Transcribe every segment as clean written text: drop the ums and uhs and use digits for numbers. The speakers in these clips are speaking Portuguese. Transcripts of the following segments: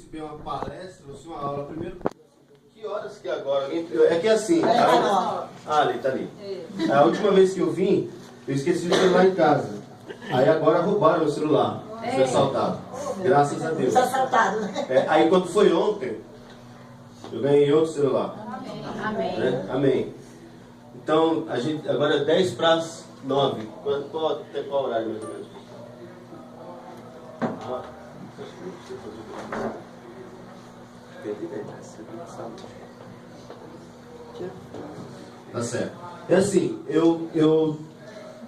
participei de uma palestra, uma aula, primeiro, que horas que é agora? É que é assim, ali, tá ali. A última vez que eu vim, eu esqueci o celular em casa. Aí agora roubaram meu celular, foi assaltado. Graças a Deus. Assaltado, né? Aí quando foi ontem, eu ganhei outro celular. Amém. Né? Amém. Então, a gente, agora é 10 para as 9. Qual horário mais ou menos? Tá certo. É assim, eu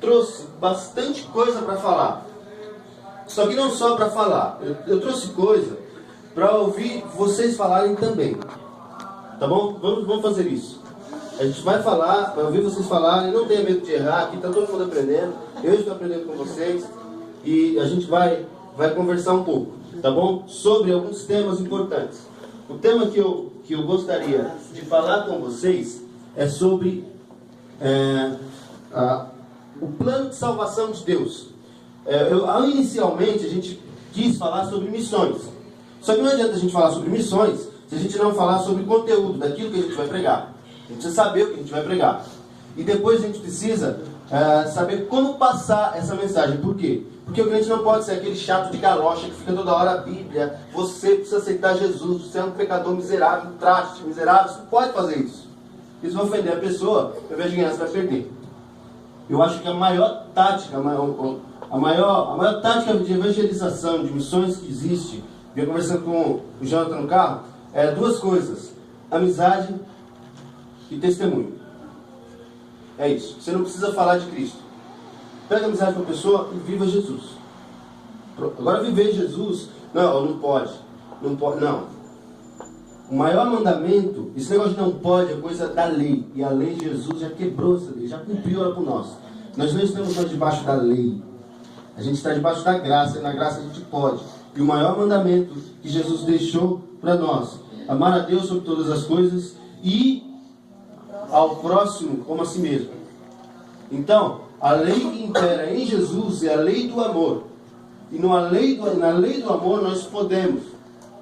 trouxe bastante coisa para falar. Só que não só para falar. Eu trouxe coisa para ouvir vocês falarem também. Tá bom? Vamos fazer isso. A gente vai falar, vai ouvir vocês falarem. Não tenha medo de errar. Aqui está todo mundo aprendendo. Eu estou aprendendo com vocês. E a gente vai conversar um pouco, tá bom? Sobre alguns temas importantes. O tema que eu gostaria de falar com vocês é sobre o plano de salvação de Deus. Inicialmente a gente quis falar sobre missões. Só que não adianta a gente falar sobre missões se a gente não falar sobre o conteúdo daquilo que a gente vai pregar. A gente precisa saber o que a gente vai pregar. E depois a gente precisa saber como passar essa mensagem. Por quê? Porque o crente não pode ser aquele chato de galocha que fica toda hora a Bíblia. Você precisa aceitar Jesus. Você é um pecador miserável, um traste miserável. Você não pode fazer isso. Isso vai ofender a pessoa. Ao invés de ganhar, você vai perder. Eu acho que a maior tática, a maior tática de evangelização, de missões que existe, eu conversando com o Jonathan no carro, é duas coisas: amizade e testemunho. É isso. Você não precisa falar de Cristo. Pega amizade com a pessoa e viva Jesus. Agora viver Jesus, não pode. Não pode, não. O maior mandamento, esse negócio de não pode, é coisa da lei. E a lei de Jesus já quebrou essa lei, já cumpriu ela por nós. Nós não estamos mais debaixo da lei. A gente está debaixo da graça, e na graça a gente pode. E o maior mandamento que Jesus deixou para nós: amar a Deus sobre todas as coisas e ao próximo como a si mesmo. Então, a lei que impera em Jesus é a lei do amor. E na lei do amor nós podemos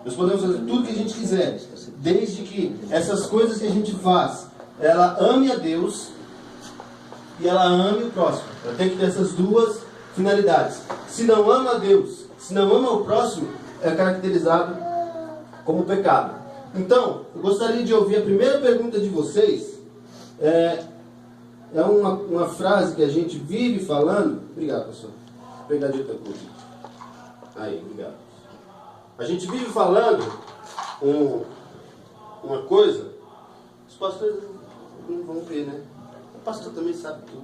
fazer tudo que a gente quiser, desde que essas coisas que a gente faz, ela ame a Deus e ela ame o próximo. Ela tem que ter essas duas finalidades. Se não ama a Deus, se não ama o próximo, é caracterizado como pecado. Então, eu gostaria de ouvir a primeira pergunta de vocês. É uma frase que a gente vive falando. Obrigado, pastor. Vou pegar de outra coisa. Aí, obrigado. A gente vive falando uma coisa. Os pastores não vão ver, né? O pastor também sabe tudo.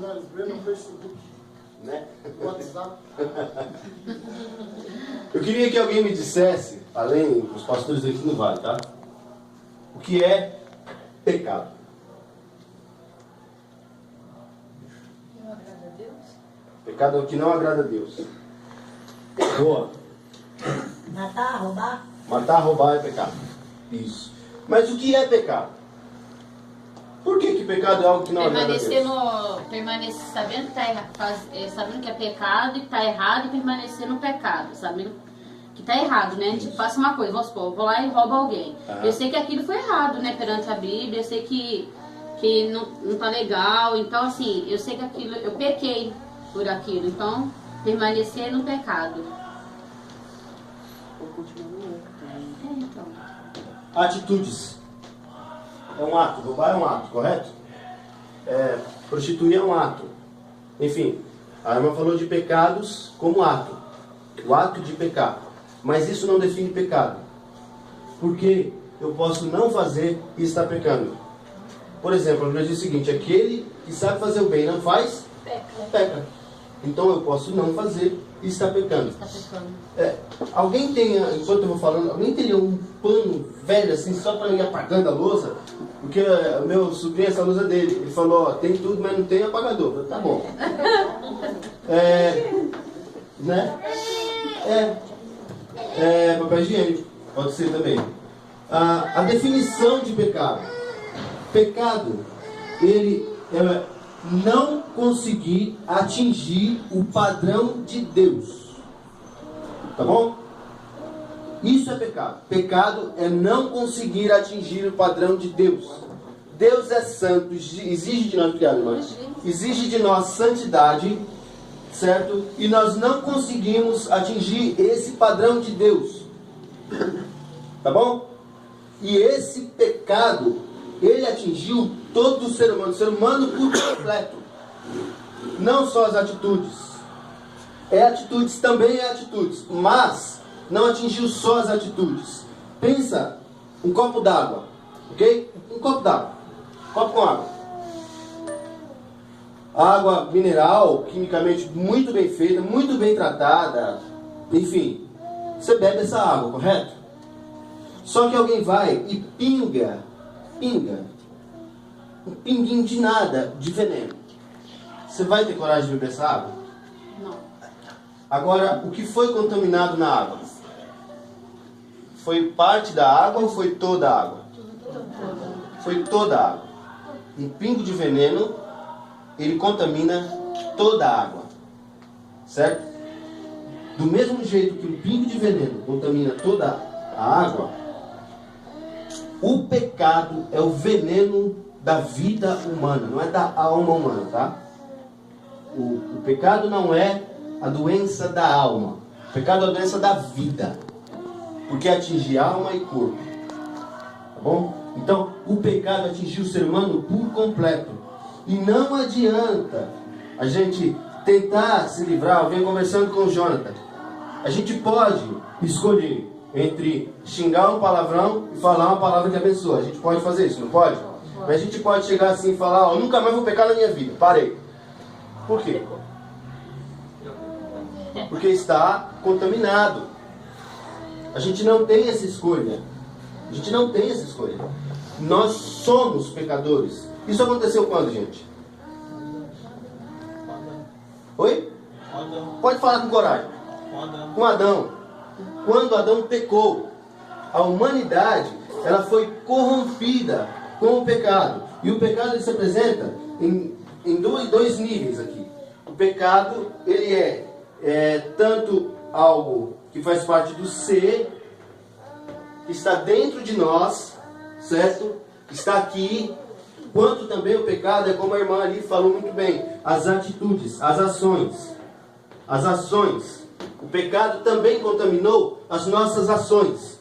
Nós vemos no Facebook, Né? no WhatsApp. Eu queria que alguém me dissesse, além dos pastores aqui no Vale, tá? O que é pecado? Que não agrada a Deus? Pecado é o que não agrada a Deus. Boa. Matar, roubar. Matar, roubar é pecado. Isso. Mas o que é pecado? Por que pecado é algo que não agrada a Deus? Permanecer sabendo sabendo que é pecado e que está errado, e permanecer no pecado, sabendo que está errado, né? Tipo, faça uma coisa, vamos supor, eu vou lá e roubo alguém. Eu sei que aquilo foi errado, né? Perante a Bíblia, eu sei que não tá legal. Então, assim, eu sei que aquilo, eu pequei por aquilo. Então, permanecer no pecado. Ou continuar no erro também. Então. Atitudes. É um ato. Roubar é um ato, correto? Prostituir é um ato. Enfim, a irmã falou de pecados como ato. O ato de pecar. Mas isso não define pecado. Porque eu posso não fazer e estar pecando. Por exemplo, a Bíblia diz o seguinte: aquele que sabe fazer o bem e não faz, peca. Então eu posso não fazer e estar pecando. Alguém enquanto eu vou falando, alguém teria um pano velho assim, só para ir apagando a louça? Porque o meu sobrinho, essa louça dele, ele falou: tem tudo, mas não tem apagador. Eu, tá bom. Né? Papel higiênico, pode ser também. A definição de pecado. Pecado, ele é não conseguir atingir o padrão de Deus. Tá bom? Isso é pecado. Pecado é não conseguir atingir o padrão de Deus. Deus é santo, exige de nós, obrigado, irmãs, exige de nós santidade, certo? E nós não conseguimos atingir esse padrão de Deus. Tá bom? E esse pecado, ele atingiu todo o ser humano por completo. Não só as atitudes. Também é atitudes, mas não atingiu só as atitudes. Pensa, um copo d'água, ok? Um copo d'água, copo com água. Água mineral, quimicamente muito bem feita, muito bem tratada, enfim. Você bebe essa água, correto? Só que alguém vai e pinga, um pinguinho de nada, de veneno. Você vai ter coragem de beber essa água? Não. Agora, o que foi contaminado na água? Foi parte da água ou foi toda a água? Foi toda a água. Um pingo de veneno, ele contamina toda a água. Certo? Do mesmo jeito que um pingo de veneno contamina toda a água, o pecado é o veneno da vida humana, não é da alma humana, tá? O pecado não é a doença da alma. O pecado é a doença da vida. Porque atinge alma e corpo. Tá bom? Então, o pecado atingiu o ser humano por completo. E não adianta a gente tentar se livrar. Eu venho conversando com o Jonathan. A gente pode escolher entre xingar um palavrão e falar uma palavra que abençoa. A gente pode fazer isso, não pode? Mas a gente pode chegar assim e falar, ó, nunca mais vou pecar na minha vida. Parei. Por quê? Porque está contaminado. A gente não tem essa escolha. A gente não tem essa escolha. Nós somos pecadores. Isso aconteceu quando, gente? Oi? Pode falar com coragem. Com Adão. Quando Adão pecou, a humanidade, ela foi corrompida com o pecado. E o pecado ele se apresenta em dois níveis aqui. O pecado, ele é tanto algo que faz parte do ser, que está dentro de nós, certo? Está aqui, quanto também o pecado é, como a irmã ali falou muito bem, as atitudes, as ações. As ações. O pecado também contaminou as nossas ações.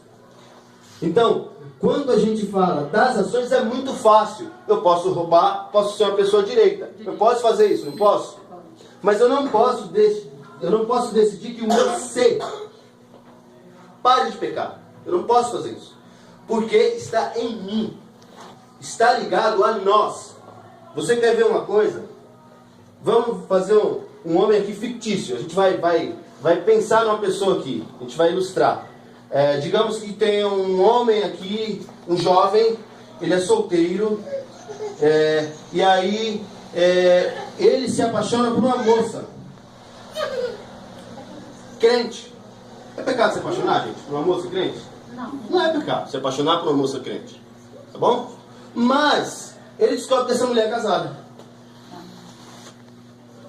Então, quando a gente fala das ações, é muito fácil. Eu posso roubar, posso ser uma pessoa direita. Eu posso fazer isso, não posso? Mas eu não posso decidir que o meu ser pare de pecar. Eu não posso fazer isso. Porque está em mim. Está ligado a nós. Você quer ver uma coisa? Vamos fazer um homem aqui fictício. A gente vai pensar numa pessoa aqui. A gente vai ilustrar. Digamos que tem um homem aqui, um jovem, ele é solteiro, e aí ele se apaixona por uma moça crente. É pecado se apaixonar, gente, por uma moça crente? Não. Não é pecado se apaixonar por uma moça crente, tá bom? Mas ele descobre que essa mulher é casada.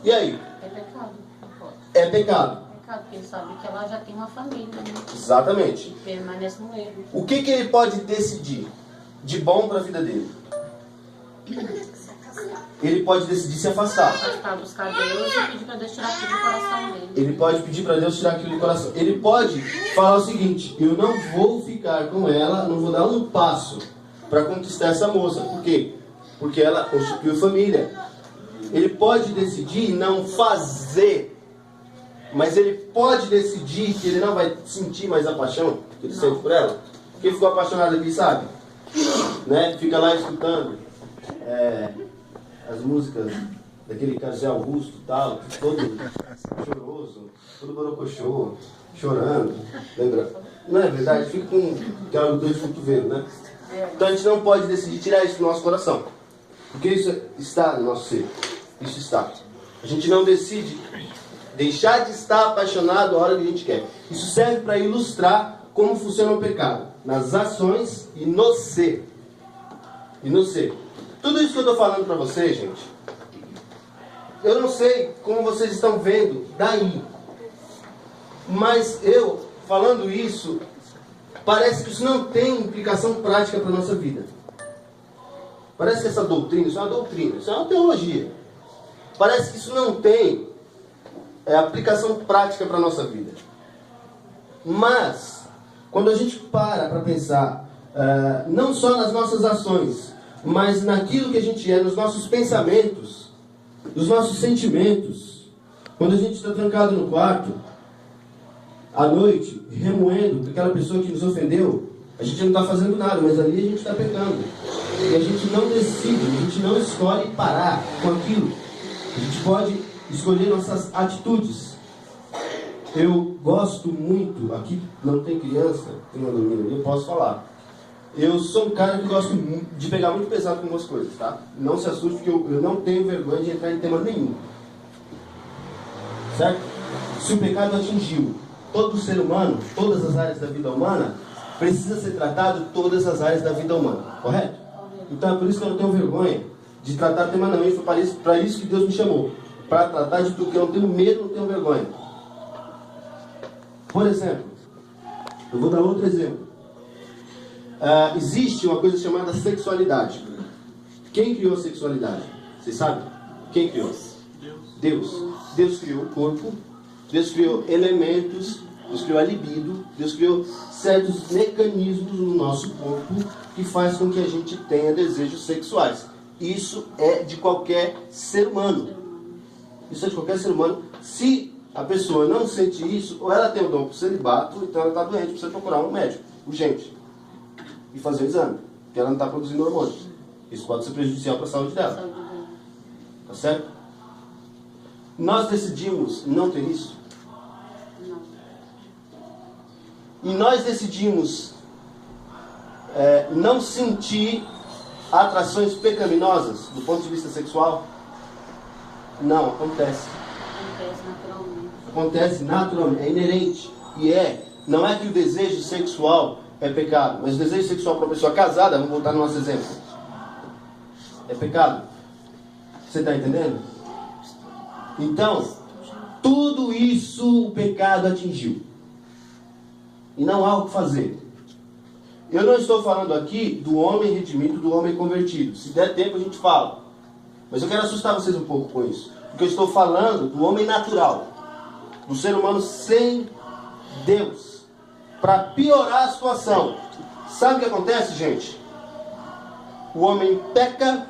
E aí? É pecado. Não pode. É pecado. Porque ele sabe que ela já tem uma família, né? Exatamente. E permanece no erro. O que ele pode decidir de bom para a vida dele? Ele pode decidir se afastar. Afastar, buscar Deus e pedir para Deus tirar aquilo do coração dele. Ele pode pedir para Deus tirar aquilo do coração. Ele pode falar o seguinte: eu não vou ficar com ela, não vou dar um passo para conquistar essa moça. Por quê? Porque ela constituiu família. Ele pode decidir não fazer, mas ele pode decidir que ele não vai sentir mais a paixão que ele sente por ela. Quem ficou apaixonado aqui sabe, né? Fica lá escutando as músicas daquele Zé Augusto e tal, todo choroso, todo borocochô, chorando, lembra? Não é verdade? Fica com aquela dor de cotovelo, né? Então a gente não pode decidir tirar isso do nosso coração, porque isso está no nosso ser. Isso está. A gente não decide deixar de estar apaixonado a hora que a gente quer. Isso serve para ilustrar como funciona o pecado. Nas ações e no ser. E no ser. Tudo isso que eu estou falando para vocês, gente, Eu não sei como vocês estão vendo daí, mas eu, falando isso, parece que isso não tem implicação prática para a nossa vida. Parece que essa doutrina, isso é uma doutrina, isso é uma teologia. Parece que isso não tem aplicação prática para a nossa vida. Mas, quando a gente para pensar, não só nas nossas ações, mas naquilo que a gente é, nos nossos pensamentos, nos nossos sentimentos, quando a gente está trancado no quarto, à noite, remoendo aquela pessoa que nos ofendeu, a gente não está fazendo nada, mas ali a gente está pecando. E a gente não decide, a gente não escolhe parar com aquilo. A gente pode escolher nossas atitudes. Eu gosto muito, aqui não tem criança, tem uma dormindo ali, eu posso falar. Eu sou um cara que gosto de pegar muito pesado com algumas coisas, tá? Não se assuste, porque eu não tenho vergonha de entrar em tema nenhum. Certo? Se o pecado atingiu todo ser humano, todas as áreas da vida humana, precisa ser tratado todas as áreas da vida humana, correto? Então é por isso que eu não tenho vergonha de tratar tema não. Foi para isso que Deus me chamou, para tratar de tudo, que eu não tenho medo, não tenho vergonha. Por exemplo, eu vou dar outro exemplo. Existe uma coisa chamada sexualidade. Quem criou a sexualidade? Vocês sabem? Quem criou? Deus. Deus criou o corpo, Deus criou elementos, Deus criou a libido, Deus criou certos mecanismos no nosso corpo que faz com que a gente tenha desejos sexuais. Isso é de qualquer ser humano. Isso é de qualquer ser humano. Se a pessoa não sente isso, ou ela tem o dom para o celibato, então ela está doente, precisa procurar um médico, urgente, e fazer o exame, porque ela não está produzindo hormônios. Isso pode ser prejudicial para a saúde dela. Tá certo? Nós decidimos não ter isso. E nós decidimos não sentir atrações pecaminosas do ponto de vista sexual. Não, acontece. Acontece naturalmente, é inerente. E não é que o desejo sexual é pecado, mas o desejo sexual para uma pessoa casada, vamos voltar no nosso exemplo, é pecado. Você está entendendo? Então, tudo isso o pecado atingiu. E não há o que fazer. Eu não estou falando aqui do homem redimido, do homem convertido. Se der tempo a gente fala. Mas eu quero assustar vocês um pouco com isso. Porque eu estou falando do homem natural. Do ser humano sem Deus. Para piorar a situação. Sabe o que acontece, gente? O homem peca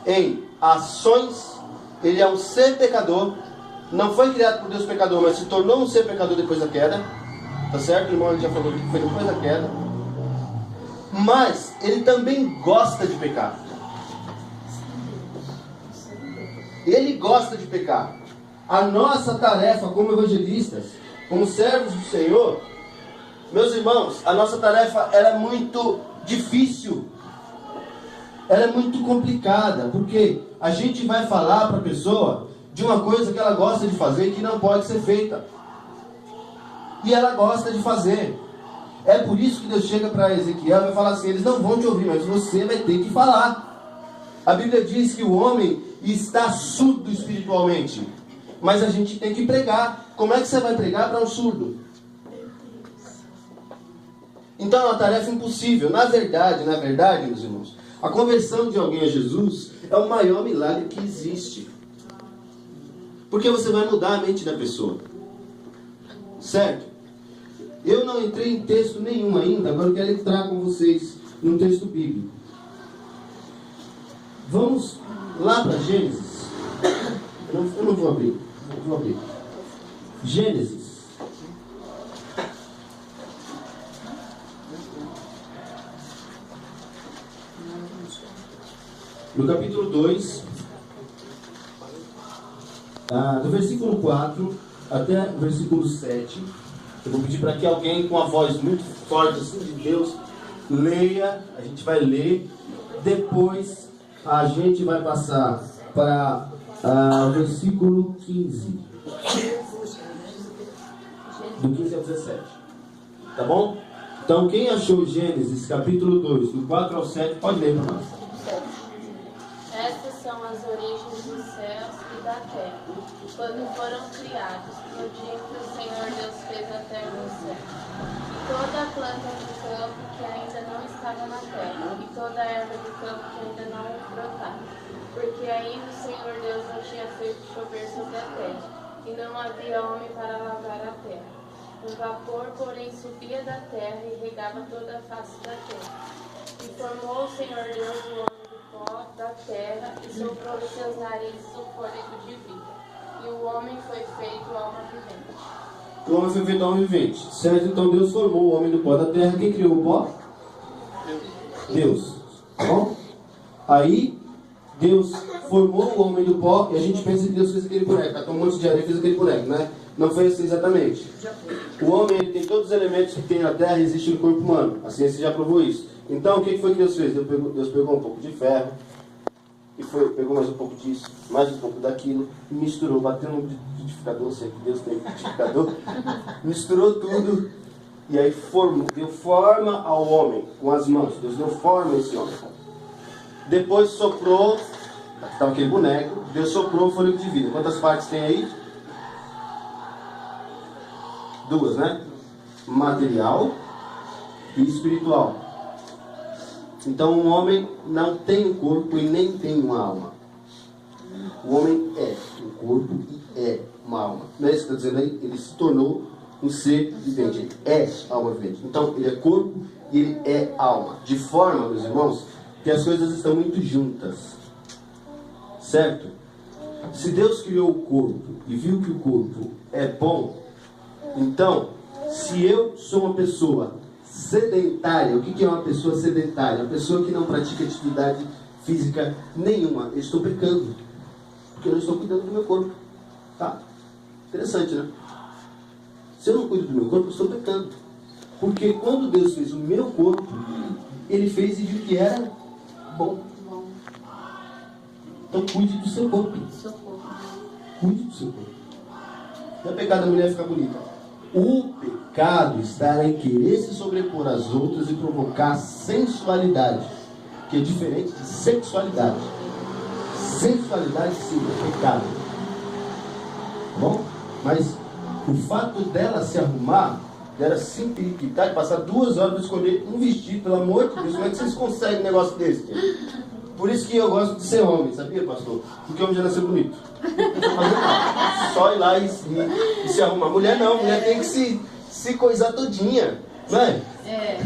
em ações. Ele é um ser pecador. Não foi criado por Deus pecador, mas se tornou um ser pecador depois da queda. Tá certo? O irmão já falou que foi depois da queda. Mas ele também gosta de pecar. Ele gosta de pecar. A nossa tarefa como evangelistas, como servos do Senhor, meus irmãos, a nossa tarefa ela é muito difícil. Ela é muito complicada, porque a gente vai falar para a pessoa de uma coisa que ela gosta de fazer e que não pode ser feita. E ela gosta de fazer. É por isso que Deus chega para Ezequiel e vai falar assim: eles não vão te ouvir, mas você vai ter que falar. A Bíblia diz que o homem está surdo espiritualmente, mas a gente tem que pregar. Como é que você vai pregar para um surdo? Então é uma tarefa impossível. Na verdade, meus irmãos, a conversão de alguém a Jesus é o maior milagre que existe. Porque você vai mudar a mente da pessoa. Certo? Eu não entrei em texto nenhum ainda, agora eu quero entrar com vocês num texto bíblico. Vamos lá para Gênesis. Eu não vou abrir. Vou abrir. Gênesis. No capítulo 2, do versículo 4 até o versículo 7, eu vou pedir para que alguém com a voz muito forte assim de Deus leia. A gente vai ler. Depois a gente vai passar para o versículo 15. Do 15 ao 17. Tá bom? Então quem achou Gênesis capítulo 2, do 4 ao 7, pode ler para nós. Estas são as origens dos céus e da da terra, quando foram criados, no dia em que o Senhor Deus fez a terra e o céu. E toda a planta do campo que ainda não estava na terra, e toda a erva do campo que ainda não brotava, porque ainda o Senhor Deus não tinha feito chover sobre a terra, e não havia homem para lavrar a terra. Um vapor, porém, subia da terra e regava toda a face da terra. E formou o Senhor Deus o homem do pó da terra e soprou em seus narizes o fôlego de vida. E o homem foi feito alma vivente. O homem foi feito alma vivente. Certo? Então Deus formou o homem do pó da terra. Quem criou o pó? Deus. Tá bom? Aí, Deus formou o homem do pó e a gente pensa que Deus fez aquele boneco. Catou um monte de areia e fez aquele boneco, né? Não foi assim exatamente. O homem ele tem todos os elementos que tem na terra e existe no corpo humano. A ciência já provou isso. Então, o que foi que Deus fez? Deus pegou um pouco de ferro, e pegou mais um pouco disso, mais um pouco daquilo, e misturou, bateu no liquidificador, sei que Deus tem liquidificador, misturou tudo, e aí deu forma ao homem com as mãos. Deus deu forma a esse homem. Depois soprou, estava aquele boneco, Deus soprou o fôlego de vida. Quantas partes tem aí? 2, né? Material e espiritual. Então um homem não tem um corpo e nem tem uma alma. O homem é um corpo e é uma alma. Não é isso que está dizendo aí? Ele se tornou um ser vivente. Ele é alma vivente. Então ele é corpo e ele é alma. De forma, meus irmãos, que as coisas estão muito juntas. Certo? Se Deus criou o corpo e viu que o corpo é bom, então, se eu sou uma pessoa sedentária, o que é uma pessoa sedentária? Uma pessoa que não pratica atividade física nenhuma. Eu estou pecando, porque eu não estou cuidando do meu corpo. Tá? Interessante, né? Se eu não cuido do meu corpo, eu estou pecando. Porque quando Deus fez o meu corpo, Ele fez e viu que era bom. Então cuide do seu corpo. Cuide do seu corpo. Não é pecado a mulher ficar bonita. O pecado está em querer se sobrepor às outras e provocar sensualidade, que é diferente de sexualidade. Sensualidade sim, é pecado. Tá bom? Mas o fato dela se arrumar, dela se empiriquitar, de passar 2 horas para escolher um vestido, pelo amor de Deus, como é que vocês conseguem um negócio desse? Por isso que eu gosto de ser homem, sabia, pastor? Porque homem já nasceu bonito. Só ir lá e se arrumar. Mulher não, mulher tem que se coisar todinha, não é? É.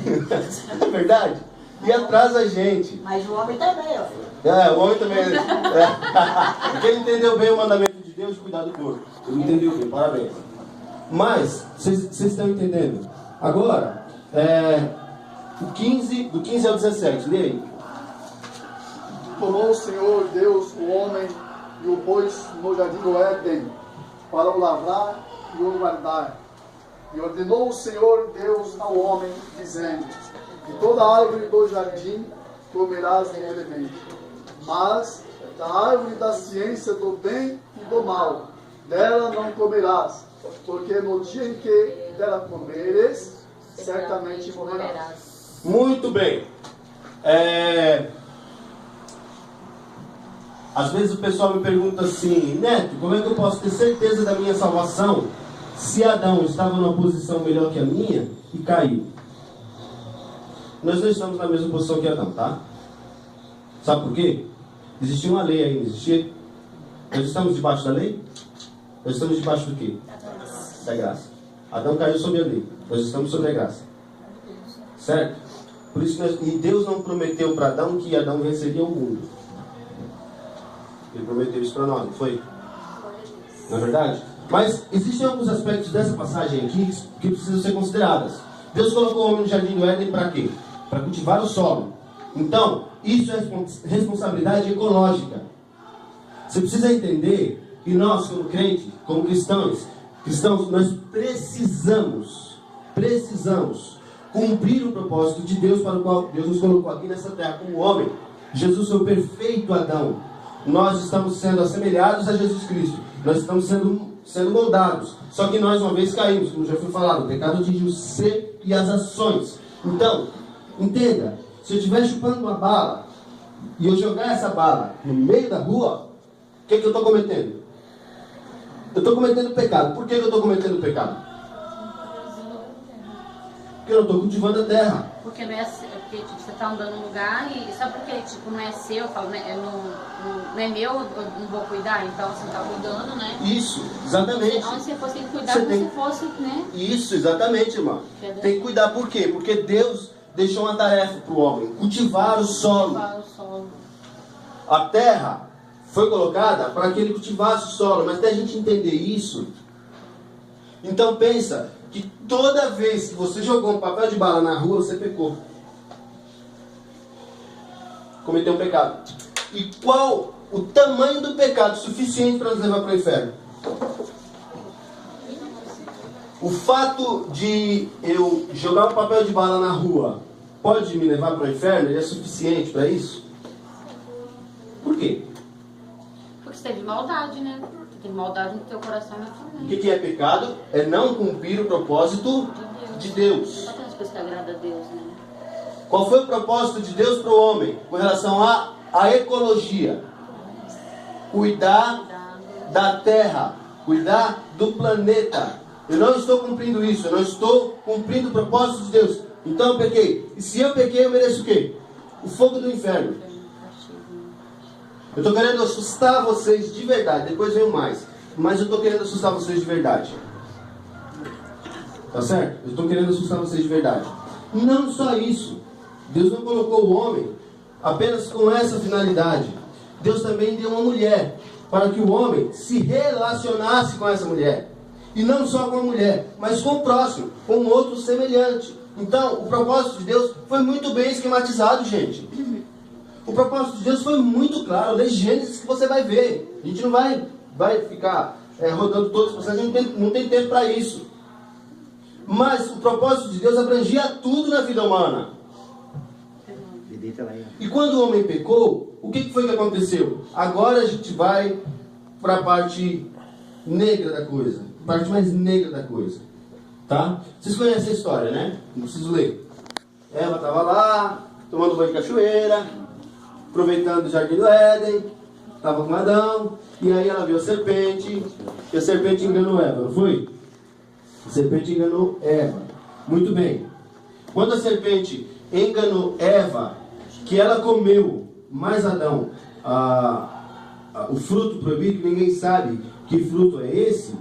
É verdade? E atrasa a gente. Mas o homem também, ó. É, o homem também. Porque ele entendeu bem o mandamento de Deus de cuidar do corpo. Ele entendeu bem, parabéns. Mas, vocês estão entendendo? Agora, do 15 ao 17, lê aí. Tomou o Senhor Deus o homem e o pôs no jardim do Éden, para o lavrar e o guardar. E ordenou o Senhor Deus ao homem, dizendo: de toda árvore do jardim comerás livremente, mas da árvore da ciência do bem e do mal, dela não comerás, porque no dia em que dela comeres, certamente morrerás. Muito bem. Às vezes o pessoal me pergunta assim: Neto, como é que eu posso ter certeza da minha salvação se Adão estava numa posição melhor que a minha e caiu? Nós não estamos na mesma posição que Adão, tá? Sabe por quê? Existia uma lei aí, não existia? Nós estamos debaixo da lei? Nós estamos debaixo do quê? Da graça. Adão caiu sob a lei. Nós estamos sob a graça. Certo? Por isso e Deus não prometeu para Adão que Adão venceria o mundo. Ele prometeu isso para nós, não foi? Não é verdade? Mas existem alguns aspectos dessa passagem aqui que precisam ser considerados. Deus colocou o homem no jardim do Éden para quê? Para cultivar o solo. Então, isso é responsabilidade ecológica. Você precisa entender que nós, como crentes, como cristãos, nós precisamos cumprir o propósito de Deus para o qual Deus nos colocou aqui nessa terra como homem. Jesus foi o perfeito Adão. Nós estamos sendo assemelhados a Jesus Cristo. Nós estamos sendo moldados. Só que nós uma vez caímos, como já foi falado, o pecado atingiu o ser e as ações. Então, entenda, se eu estiver chupando uma bala e eu jogar essa bala no meio da rua, o que eu estou cometendo? eu estou cometendo pecado. Por que eu estou cometendo pecado? Porque eu não estou cultivando a terra. Porque não é, porque tipo, você tá andando num lugar e sabe por que tipo, não é seu, eu falo, né, não é meu, eu não vou cuidar, então você tá cuidando, né? Isso, exatamente. Onde você fosse, tem que cuidar Você como tem- se fosse, né? Isso, exatamente, irmão. Tem que cuidar por quê? Porque Deus deixou uma tarefa para o homem: cultivar o solo. Cultivar o solo. A terra foi colocada para que ele cultivasse o solo, mas até a gente entender isso, então pensa que toda vez que você jogou um papel de bala na rua, você pecou. Cometeu um pecado. E qual o tamanho do pecado suficiente para nos levar para o inferno? O fato de eu jogar um papel de bala na rua pode me levar para o inferno? Ele é suficiente para isso? Por quê? Porque você teve maldade, né? Você teve maldade no teu coração e na tua O mente. que é pecado? É não cumprir o propósito de Deus. Só tem as coisas que agradam a Deus, né? Qual foi o propósito de Deus para o homem com relação à ecologia? Cuidar da terra, cuidar do planeta. Eu não estou cumprindo isso, eu não estou cumprindo o propósito de Deus. Então eu pequei. E se eu pequei, eu mereço o quê? O fogo do inferno. Eu estou querendo assustar vocês de verdade. Depois venho mais. Mas eu estou querendo assustar vocês de verdade. Tá certo? Eu estou querendo assustar vocês de verdade. E não só isso. Deus não colocou o homem apenas com essa finalidade. Deus também deu uma mulher para que o homem se relacionasse com essa mulher. E não só com a mulher, mas com o próximo, com um outro semelhante. Então, o propósito de Deus foi muito bem esquematizado, gente. O propósito de Deus foi muito claro. Lê Gênesis que você vai ver. A gente não vai ficar rodando todos os processos, não tem tempo para isso. Mas o propósito de Deus abrangia tudo na vida humana. E quando o homem pecou, o que foi que aconteceu? Agora a gente vai para a parte negra da coisa. A parte mais negra da coisa. Tá? Vocês conhecem a história, né? Não preciso ler. Eva estava lá, tomando banho de cachoeira, aproveitando o jardim do Éden, estava com Adão, e aí ela viu a serpente, e a serpente enganou Eva, não foi? A serpente enganou Eva. Muito bem. Quando a serpente enganou Eva, que ela comeu, mais Adão, o fruto proibido, que ninguém sabe que fruto é esse,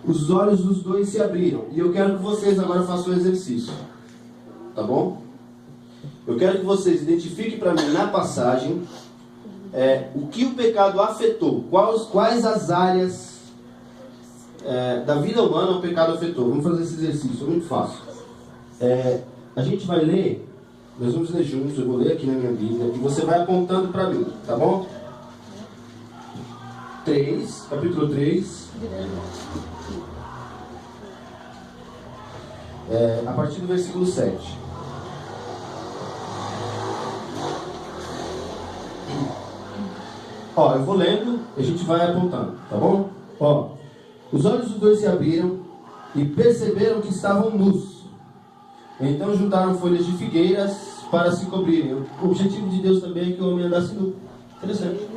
os olhos dos dois se abriram. E eu quero que vocês agora façam o exercício. Tá bom? Eu quero que vocês identifiquem para mim na passagem o que o pecado afetou. Quais as áreas da vida humana o pecado afetou. Vamos fazer esse exercício, é muito fácil. A gente vai ler, nós vamos ler juntos, eu vou ler aqui na minha Bíblia, e você vai apontando para mim, tá bom? 3, capítulo 3. A partir do versículo 7. Ó, eu vou lendo e a gente vai apontando, tá bom? Ó, os olhos dos dois se abriram e perceberam que estavam nus. Então juntaram folhas de figueiras para se cobrirem. O objetivo de Deus também é que o homem andasse nu. Interessante.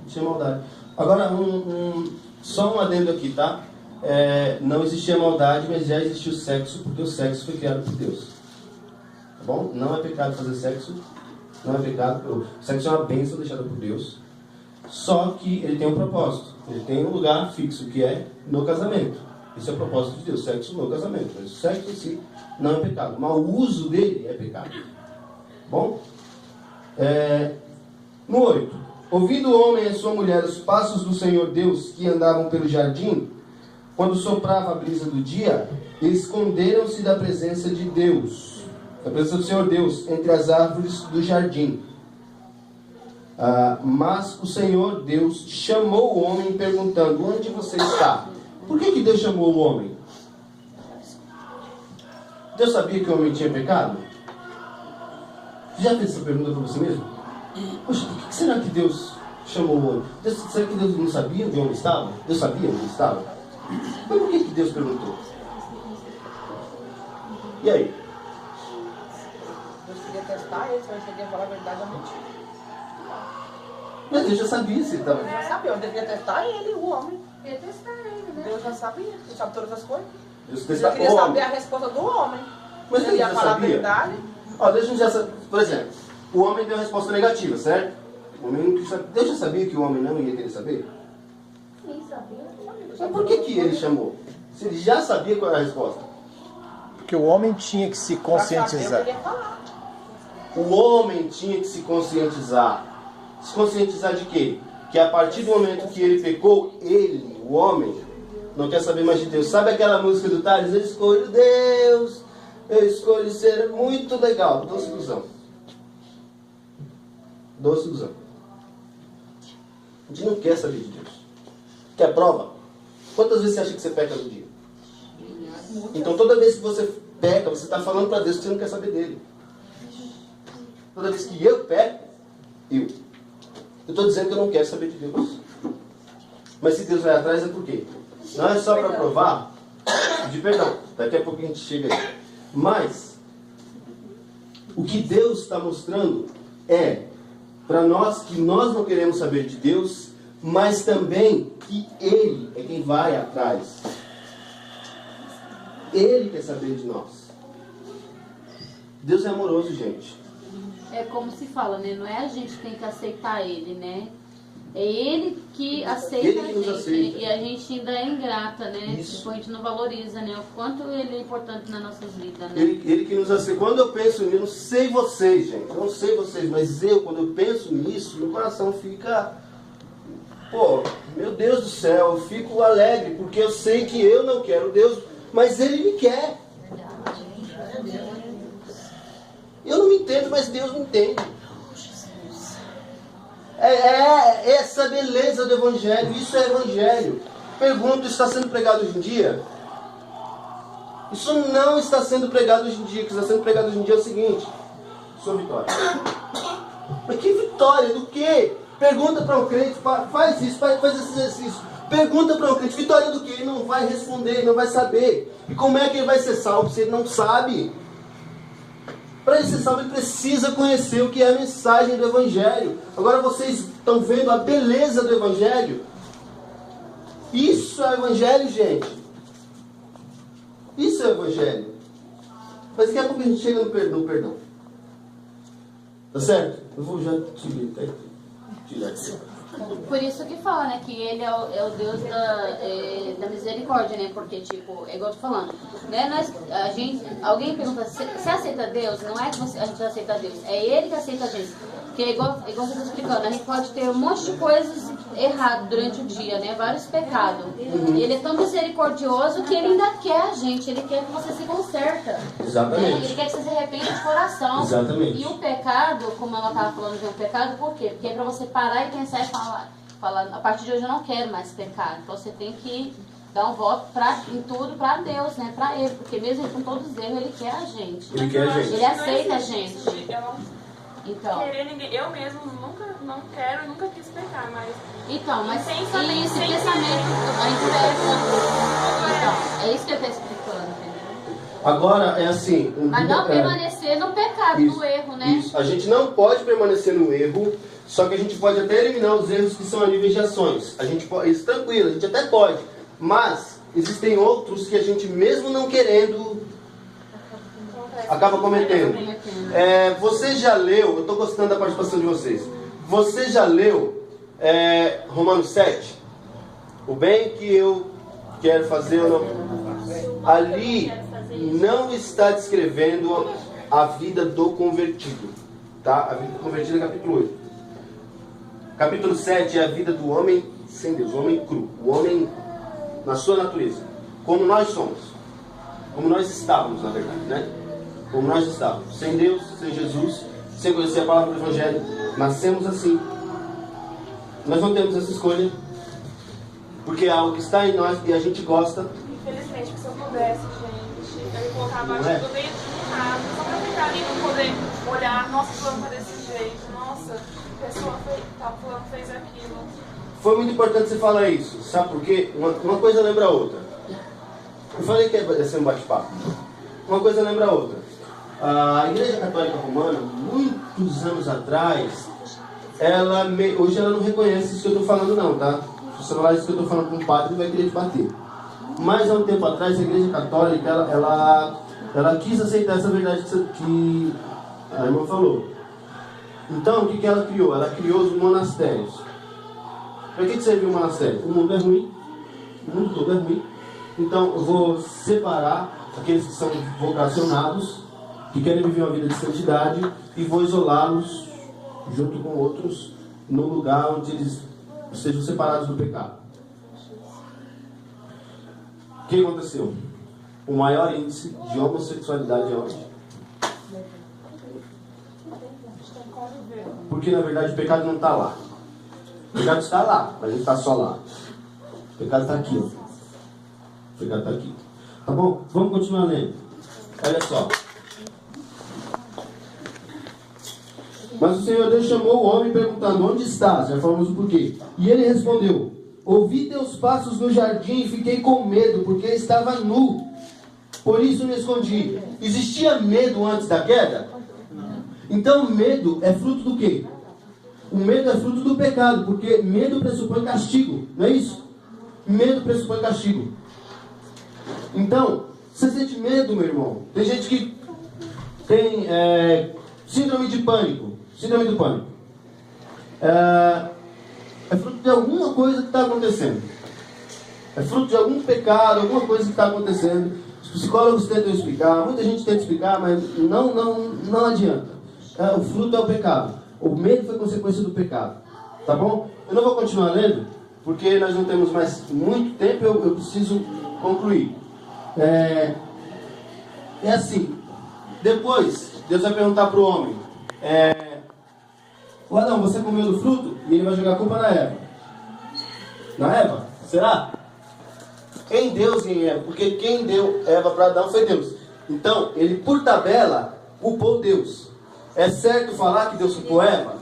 Tinha maldade. Agora, só um adendo aqui, tá? Não existia maldade, mas já existia o sexo, porque o sexo foi criado por Deus. Tá bom? Não é pecado fazer sexo. Não é pecado. O sexo é uma bênção deixada por Deus. Só que ele tem um propósito. Ele tem um lugar fixo, que é no casamento. Esse é o propósito de Deus, sexo no casamento. Mas o sexo em si não é pecado. Mas o uso dele é pecado. Bom? No 8. Ouvindo o homem e a sua mulher os passos do Senhor Deus que andavam pelo jardim, quando soprava a brisa do dia, esconderam-se da presença de Deus, da presença do Senhor Deus, entre as árvores do jardim. Mas o Senhor Deus chamou o homem perguntando: onde você está? Por que Deus chamou o homem? Deus sabia que o homem tinha pecado? Você já fez essa pergunta para você mesmo? Poxa, por que será que Deus chamou o homem? Será que Deus não sabia onde o homem estava? Deus sabia onde ele estava? Mas por que Deus perguntou? E aí? Deus queria testar ele, se ele queria falar a verdade ou mentira. Mas Deus já sabia se ele estava... Deus já sabia, eu devia testar ele, o homem. Ia testar ele, né? Deus já sabia, ele sabe todas as coisas. Deus Eu queria o saber homem. a resposta do homem. Mas Ele Deus ia já falar a sabia. verdade. Ó, Deus já sabia. Por exemplo, o homem deu a resposta negativa, certo? O homem não quis saber. Deus já sabia que o homem não ia querer saber? Sim, sabia. Mas por que ele chamou? Se ele já sabia qual era a resposta. Porque o homem tinha que se Pra saber o que conscientizar. ele ia falar. O homem tinha que se conscientizar. Se conscientizar de quê? Que a partir do momento que ele pecou, ele, o homem, não quer saber mais de Deus. Sabe aquela música do Thales? Eu escolho Deus, eu escolho ser muito legal. Doce ilusão. Doce ilusão. A gente não quer saber de Deus. Quer prova? Quantas vezes você acha que você peca no dia? Então toda vez que você peca, você está falando para Deus que você não quer saber dele. Toda vez que eu peco, eu estou dizendo que eu não quero saber de Deus. Mas se Deus vai atrás é por quê? Não é só para provar, de perdão. Daqui a pouco a gente chega aí. Mas o que Deus está mostrando é para nós que nós não queremos saber de Deus, mas também que Ele é quem vai atrás. Ele quer saber de nós. Deus é amoroso, gente. É como se fala, né? Não é a gente que tem que aceitar ele, né? É ele que aceita Ele que a nos gente. aceita. E a gente ainda é ingrata, né? Isso. Tipo, a gente não valoriza, né? O quanto ele é importante nas nossas vidas, né? Ele que nos aceita. Quando eu penso nisso, não sei vocês, gente. Eu não sei vocês, mas eu, quando eu penso nisso, meu coração fica... Pô, meu Deus do céu, eu fico alegre, porque eu sei que eu não quero Deus, mas Ele me quer. Eu não me entendo, mas Deus me entende. É essa beleza do Evangelho. Isso é Evangelho. Pergunto, está sendo pregado hoje em dia? Isso não está sendo pregado hoje em dia. O que está sendo pregado hoje em dia é o seguinte: sua vitória. Mas que vitória? Do quê? Pergunta para um crente, faz isso, faz esse exercício. Pergunta para um crente, vitória do quê? Ele não vai responder, ele não vai saber. E como é que ele vai ser salvo se ele não sabe? Para ele ser salvo, ele precisa conhecer o que é a mensagem do Evangelho. Agora vocês estão vendo a beleza do Evangelho? Isso é o Evangelho, gente. Isso é o Evangelho. Mas daqui a pouco a gente chega no perdão. Tá certo? Eu vou já subir, tá? Tirar aqui. Por isso que fala, né, que ele é o Deus da misericórdia, né, porque, tipo, é igual eu tô falando, né, alguém pergunta, você aceita Deus? Não é que a gente aceita Deus, é Ele que aceita a gente, porque é igual você está explicando, a gente pode ter um monte de coisas erradas durante o dia, né, vários pecados, Ele é tão misericordioso que Ele ainda quer a gente, Ele quer que você se conserta, Exatamente. né? Ele quer que você se arrependa de coração. Exatamente. E o pecado, como ela estava falando de um pecado, por quê? Porque é para você parar e pensar e falar, a partir de hoje eu não quero mais pecar. Então você tem que dar um voto em tudo para Deus, né? Para Ele. Porque mesmo com todos os erros, Ele quer a gente. Ele quer a gente. Ele aceita a gente. Eu não Então, querer ninguém. Eu mesmo não quero, nunca quis pecar, mas então, mas Sem saber, esse sem pensamento, a gente vai... Então, é isso que ele está explicando, entendeu? Agora é assim. Mas não permanecer no pecado, Isso, no erro, né? Isso. A gente não pode permanecer no erro, só que a gente pode até eliminar os erros que são a nível de ações. A gente pode, isso tranquilo, a gente até pode. Mas existem outros que a gente, mesmo não querendo, acaba cometendo. Você já leu, eu estou gostando da participação de vocês. Você já leu Romanos 7? O bem que eu quero fazer, eu não... Ali não está descrevendo a vida do convertido. Tá? A vida do convertido é capítulo 8. Capítulo 7 é a vida do homem sem Deus, o homem cru, o homem na sua natureza, como nós somos, como nós estávamos, na verdade, né? Como nós estávamos, sem Deus, sem Jesus, sem conhecer a palavra do Evangelho, nascemos assim. Nós não temos essa escolha, porque é algo que está em nós e a gente gosta. infelizmente, se eu pudesse, gente, eu colocava Não é? tudo dentro de casa, só pra ficar ali e não poder olhar, nossa, fulano tá desse jeito, nossa, a pessoa fulano fez aquilo. Foi muito importante você falar isso, sabe por quê? Uma coisa lembra a outra. Eu falei que ia ser um bate-papo. Uma coisa lembra a outra. A Igreja Católica Romana, muitos anos atrás, hoje ela não reconhece isso que eu estou falando não, tá? Se você falar isso que eu estou falando com o padre, ele vai querer te bater. Mas há um tempo atrás, a Igreja Católica, ela quis aceitar essa verdade que a irmã falou. Então, o que ela criou? Ela criou os monastérios. Para que serviu o monastério? O mundo é ruim, o mundo todo é ruim. Então, eu vou separar aqueles que são vocacionados, que querem viver uma vida de santidade, e vou isolá-los junto com outros no lugar onde eles sejam separados do pecado. O que aconteceu? O maior índice de homossexualidade é onde? Porque na verdade o pecado não está lá. O pecado está lá, mas não está só lá. O pecado está aqui, ó. O pecado está aqui. Tá bom? Vamos continuar lendo. Olha só. Mas o Senhor Deus chamou o homem perguntando: onde estás? Já falamos o porquê. E ele respondeu: ouvi teus passos no jardim e fiquei com medo, porque estava nu. Por isso me escondi. Existia medo antes da queda? Então medo é fruto do quê? O medo é fruto do pecado, porque medo pressupõe castigo, não é isso? Medo pressupõe castigo. Então, você sente medo, meu irmão? Tem gente que tem síndrome de pânico. Síndrome do pânico. É fruto de alguma coisa que está acontecendo. É fruto de algum pecado, alguma coisa que está acontecendo. Os psicólogos tentam explicar, muita gente tenta explicar, mas não adianta. O fruto é o pecado. O medo foi consequência do pecado. Tá bom? Eu não vou continuar lendo, porque nós não temos mais muito tempo, eu preciso concluir. É assim. Depois, Deus vai perguntar para o homem: o Adão, você comeu do fruto? E ele vai jogar a culpa na Eva. Na Eva? Será? Em Deus e em Eva. Porque quem deu Eva para Adão foi Deus. Então, ele por tabela culpou Deus. É certo falar que Deus culpou Eva?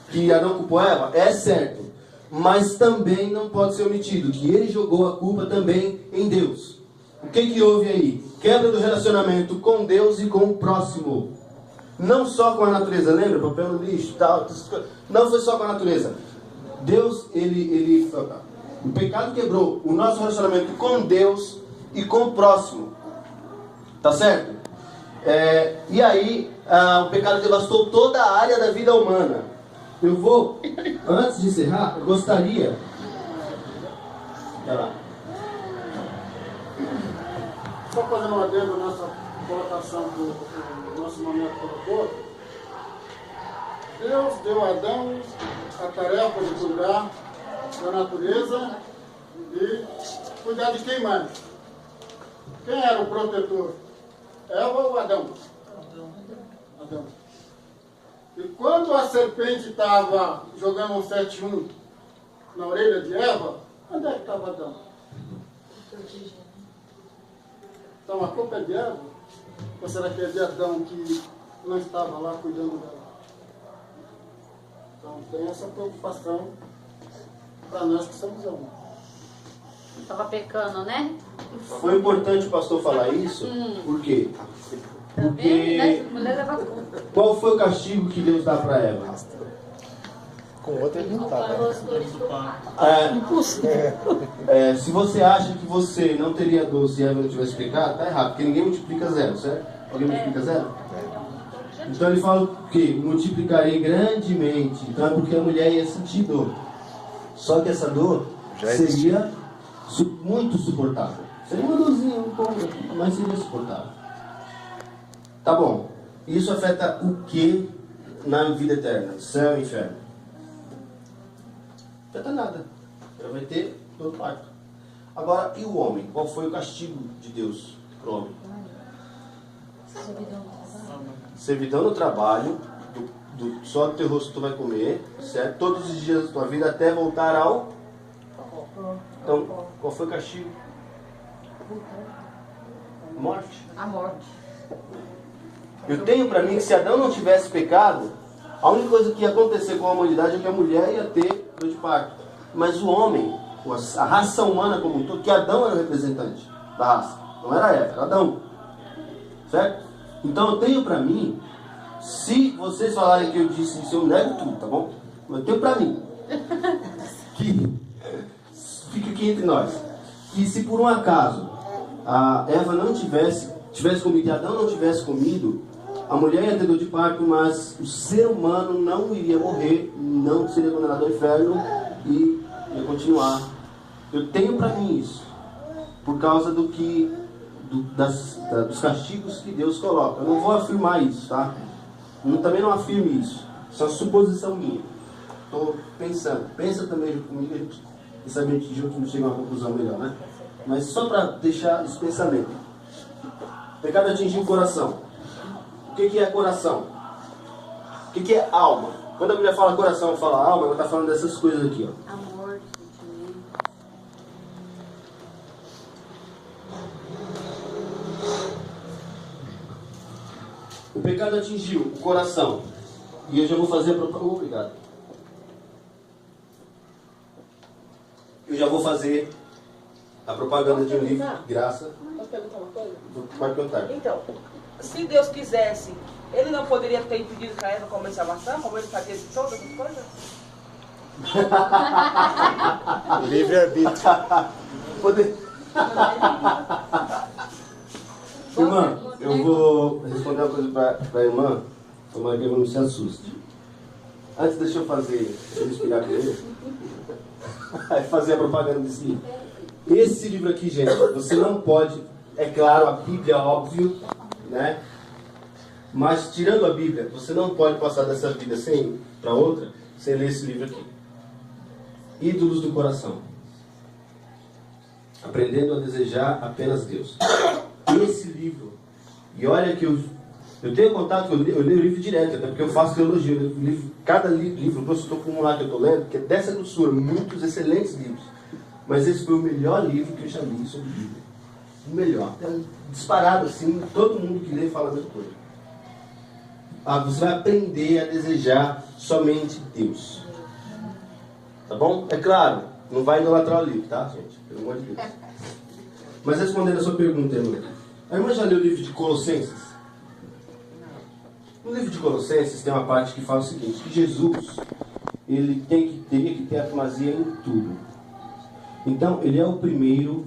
Que Adão culpou Eva? É certo. Mas também não pode ser omitido que ele jogou a culpa também em Deus. O que houve aí? Quebra do relacionamento com Deus e com o próximo. Não só com a natureza, lembra? Papel no lixo, tal. Não foi só com a natureza. Deus, o pecado quebrou o nosso relacionamento com Deus e com o próximo. Tá certo? E aí, o pecado devastou toda a área da vida humana. Eu vou, antes de encerrar, eu gostaria... Olha lá. Só fazendo uma adendo nessa colocação do nosso momento colocou, Deus deu a Adão a tarefa de cuidar da natureza e cuidar de quem mais? Quem era o protetor? Eva ou Adão? Adão. E quando a serpente estava jogando um 7-1 na orelha de Eva, onde é que estava Adão? Então a culpa é de Eva? Ou será que é de Adão que não estava lá cuidando dela? Então tem essa preocupação para nós que somos homens. Estava pecando, né? Foi importante o pastor falar isso, por quê? Porque qual foi o castigo que Deus dá para Eva? Com outra ele não tá. Se você acha que você não teria dor se Eva não tivesse pecado, tá errado, porque ninguém multiplica zero, certo? Alguém multiplica zero? Então ele fala que multiplicarei grandemente. Então é porque a mulher ia sentir dor. Só que essa dor seria muito suportável. Seria uma dorzinha, um pouco, mas seria suportável. Tá bom. Isso afeta o que na vida eterna? Céu e inferno? Não afeta nada. Ele vai ter todo parto. Agora, e o homem? Qual foi o castigo de Deus para o homem? Servidão no trabalho, só do teu rosto tu vai comer, certo? Todos os dias da tua vida até voltar ao... Então, qual foi o castigo? Morte. A morte. Eu tenho para mim que se Adão não tivesse pecado, a única coisa que ia acontecer com a humanidade é que a mulher ia ter dor de parto. Mas o homem, a raça humana como um todo, que Adão era o representante da raça, não era Eva, era Adão. Certo? Então eu tenho para mim, se vocês falarem que eu disse isso, eu nego tudo, tá bom? eu tenho para mim, que fica aqui entre nós, que se por um acaso a Eva não tivesse comido e Adão não tivesse comido, a mulher ia ter dor de parto, mas o ser humano não iria morrer, não seria condenado ao inferno e ia continuar. Eu tenho para mim isso, por causa dos castigos que Deus coloca. Eu não vou afirmar isso, tá? Eu também não afirmo isso. Isso é uma suposição minha. Estou pensando. Pensa também junto comigo, e saber que juntos chega a uma conclusão melhor, né? Mas só para deixar esse pensamento. O pecado atingiu o coração. O que é coração? O que é alma? Quando a Bíblia fala coração, fala alma, ela está falando dessas coisas aqui, ó. Amor, sentimento. O pecado atingiu o coração. E eu já vou fazer a propaganda. Obrigado. Eu já vou fazer a propaganda de um livro de graça. Posso perguntar uma coisa? Pode contar. Então, se Deus quisesse, ele não poderia ter impedido que a Eva comesse a maçã, como ele fazia de todas essas coisas? Livre-arbítrio. Poder... Irmã, eu vou responder uma coisa para a irmã, tomara que ela não se assuste. Antes, deixa eu respirar primeiro. Fazer a propaganda desse livro. Esse livro aqui, gente, você não pode, é claro, a Bíblia, óbvio, né? Mas tirando a Bíblia, você não pode passar dessa vida para outra, sem ler esse livro aqui. Ídolos do coração. Aprendendo a desejar apenas Deus. Esse livro, e olha que eu tenho contato, eu leio o livro direto, até porque eu faço teologia. Cada livro, eu estou com um lá que eu estou lendo, que é dessa grossura, muitos excelentes livros. Mas esse foi o melhor livro que eu já li sobre Bíblia. O melhor. Disparado assim, todo mundo que lê fala a mesma coisa. Você vai aprender a desejar somente Deus. Tá bom? É claro, não vai idolatrar o livro, tá, gente? Pelo amor de Deus. Mas respondendo a sua pergunta, irmã. A irmã já leu o livro de Colossenses? No livro de Colossenses tem uma parte que fala o seguinte, que Jesus, ele teria que ter a primazia em tudo. Então, ele é o primeiro,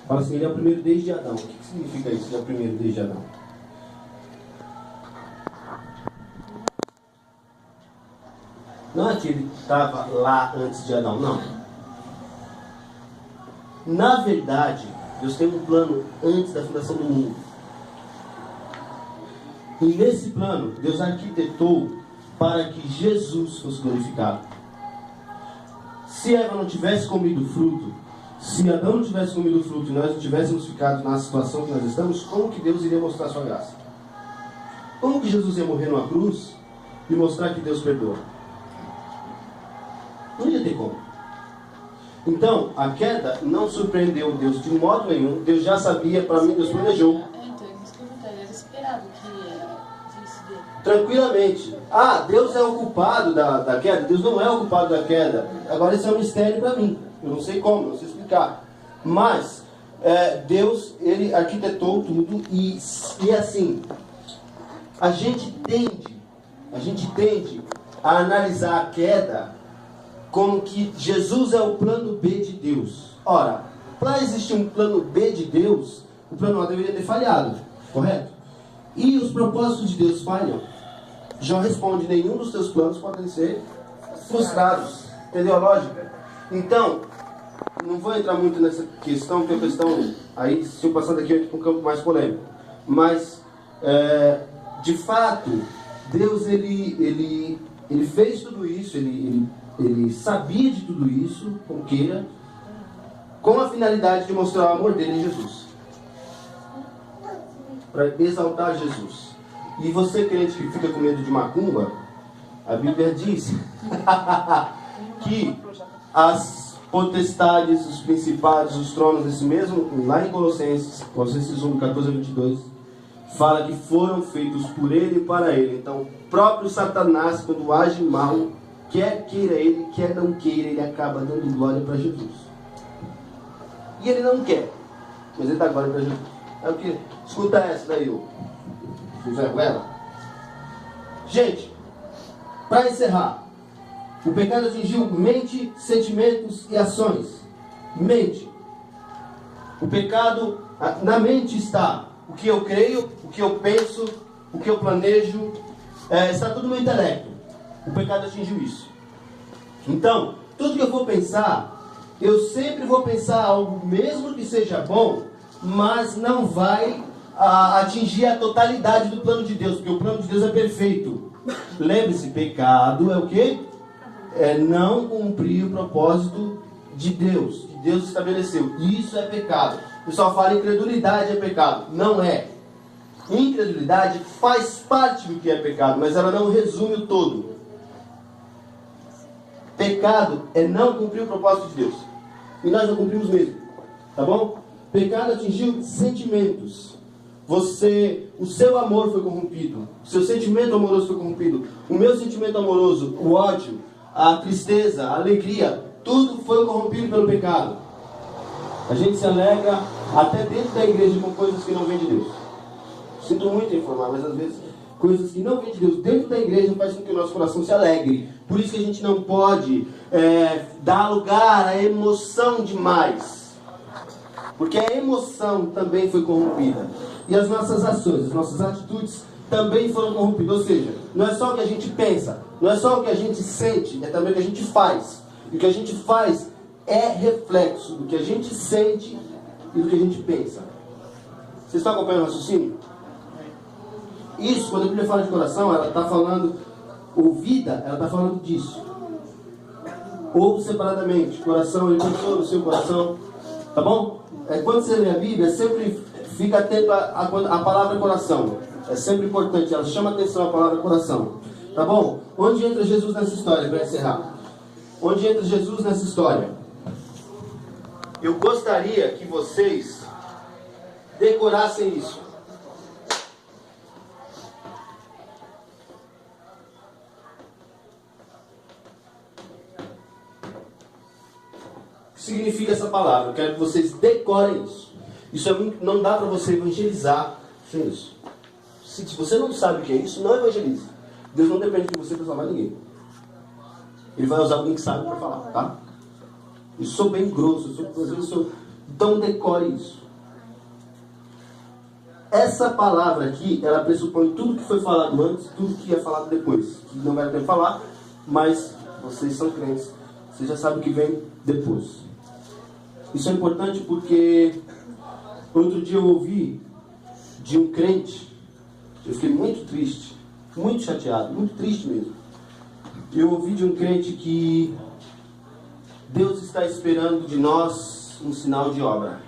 fala assim, ele é o primeiro desde Adão. O que significa isso, ele é o primeiro desde Adão? Não é que ele estava lá antes de Adão, não. Na verdade, Deus tem um plano antes da fundação do mundo. E nesse plano, Deus arquitetou para que Jesus fosse glorificado. Se Eva não tivesse comido o fruto, se Adão não tivesse comido o fruto e nós não tivéssemos ficado na situação que nós estamos, como que Deus iria mostrar a sua graça? Como que Jesus ia morrer numa cruz e mostrar que Deus perdoa? Não ia ter como. Então, a queda não surpreendeu Deus de modo nenhum. Deus já sabia, para mim, Deus planejou. Então, isso que eu perguntei, era esperado que era isso dele. Tranquilamente. Deus é o culpado da queda. Deus não é o culpado da queda. Agora, isso é um mistério para mim. Eu não sei como, não sei explicar. Mas, Deus, ele arquitetou tudo e assim, a gente tende a analisar a queda como que Jesus é o plano B de Deus. Ora, para existir um plano B de Deus, o plano A deveria ter falhado, correto? E os propósitos de Deus falham. Jó responde, nenhum dos teus planos podem ser frustrados. Entendeu a lógica? Então, não vou entrar muito nessa questão, porque é uma questão, aí se eu passar daqui eu entro para um campo mais polêmico. Mas, de fato, Deus, ele fez tudo isso, ele sabia de tudo isso, como queira, com a finalidade de mostrar o amor dele em Jesus. Para exaltar Jesus. E você, crente que fica com medo de macumba, a Bíblia diz que as potestades, os principados, os tronos, esse mesmo, lá em Colossenses 1, 14 a 22, fala que foram feitos por ele e para ele. Então, o próprio Satanás, quando age mal, quer queira ele, quer não queira, ele acaba dando glória para Jesus. E ele não quer, mas ele dá glória para Jesus. É o que? Escuta essa daí, ô José Ruela. Gente, para encerrar, O pecado atingiu mente, sentimentos e ações. Mente. O pecado, na mente está o que eu creio, o que eu penso, o que eu planejo, está tudo no meu intelecto. O pecado atingiu isso. Então, tudo que eu for pensar, eu sempre vou pensar algo, mesmo que seja bom, mas não vai atingir a totalidade do plano de Deus, porque o plano de Deus é perfeito. Lembre-se, pecado é o quê? É não cumprir o propósito de Deus, que Deus estabeleceu. Isso é pecado. O pessoal fala incredulidade é pecado. Não é. Incredulidade faz parte do que é pecado, mas ela não resume o todo. Pecado é não cumprir o propósito de Deus. E nós não cumprimos mesmo. Tá bom? Pecado atingiu sentimentos. O seu amor foi corrompido. O seu sentimento amoroso foi corrompido. O meu sentimento amoroso, o ódio, a tristeza, a alegria, tudo foi corrompido pelo pecado. A gente se alegra até dentro da igreja com coisas que não vêm de Deus. Sinto muito em informar, mas às vezes coisas que não vêm de Deus dentro da igreja faz com que o nosso coração se alegre. Por isso que a gente não pode dar lugar à emoção demais. Porque a emoção também foi corrompida. E as nossas ações, as nossas atitudes também foram corrompidas. Ou seja, não é só o que a gente pensa, não é só o que a gente sente, é também o que a gente faz. E o que a gente faz é reflexo do que a gente sente e do que a gente pensa. Vocês estão acompanhando o raciocínio? Isso, quando a Bíblia fala de coração, ela está falando, ou vida, ela está falando disso. Ou separadamente, coração, ele pensou no seu coração, tá bom? Quando você lê a Bíblia, sempre fica atento à palavra coração. É sempre importante, ela chama atenção a palavra coração. Tá bom? Onde entra Jesus nessa história, para encerrar? Onde entra Jesus nessa história? Eu gostaria que vocês decorassem isso. O que significa essa palavra? Eu quero que vocês decorem isso. Isso não dá para você evangelizar sem isso. Se você não sabe o que é isso, não evangelize. Deus não depende de você para salvar ninguém. Ele vai usar alguém que sabe para falar, tá? Eu sou bem grosso, então decore isso. Essa palavra aqui, ela pressupõe tudo que foi falado antes, tudo que é falado depois. Que não vai ter que falar, mas vocês são crentes. Vocês já sabem o que vem depois. Isso é importante porque outro dia eu ouvi de um crente, eu fiquei muito triste, muito chateado, muito triste mesmo. Eu ouvi de um crente que Deus está esperando de nós um sinal de obra.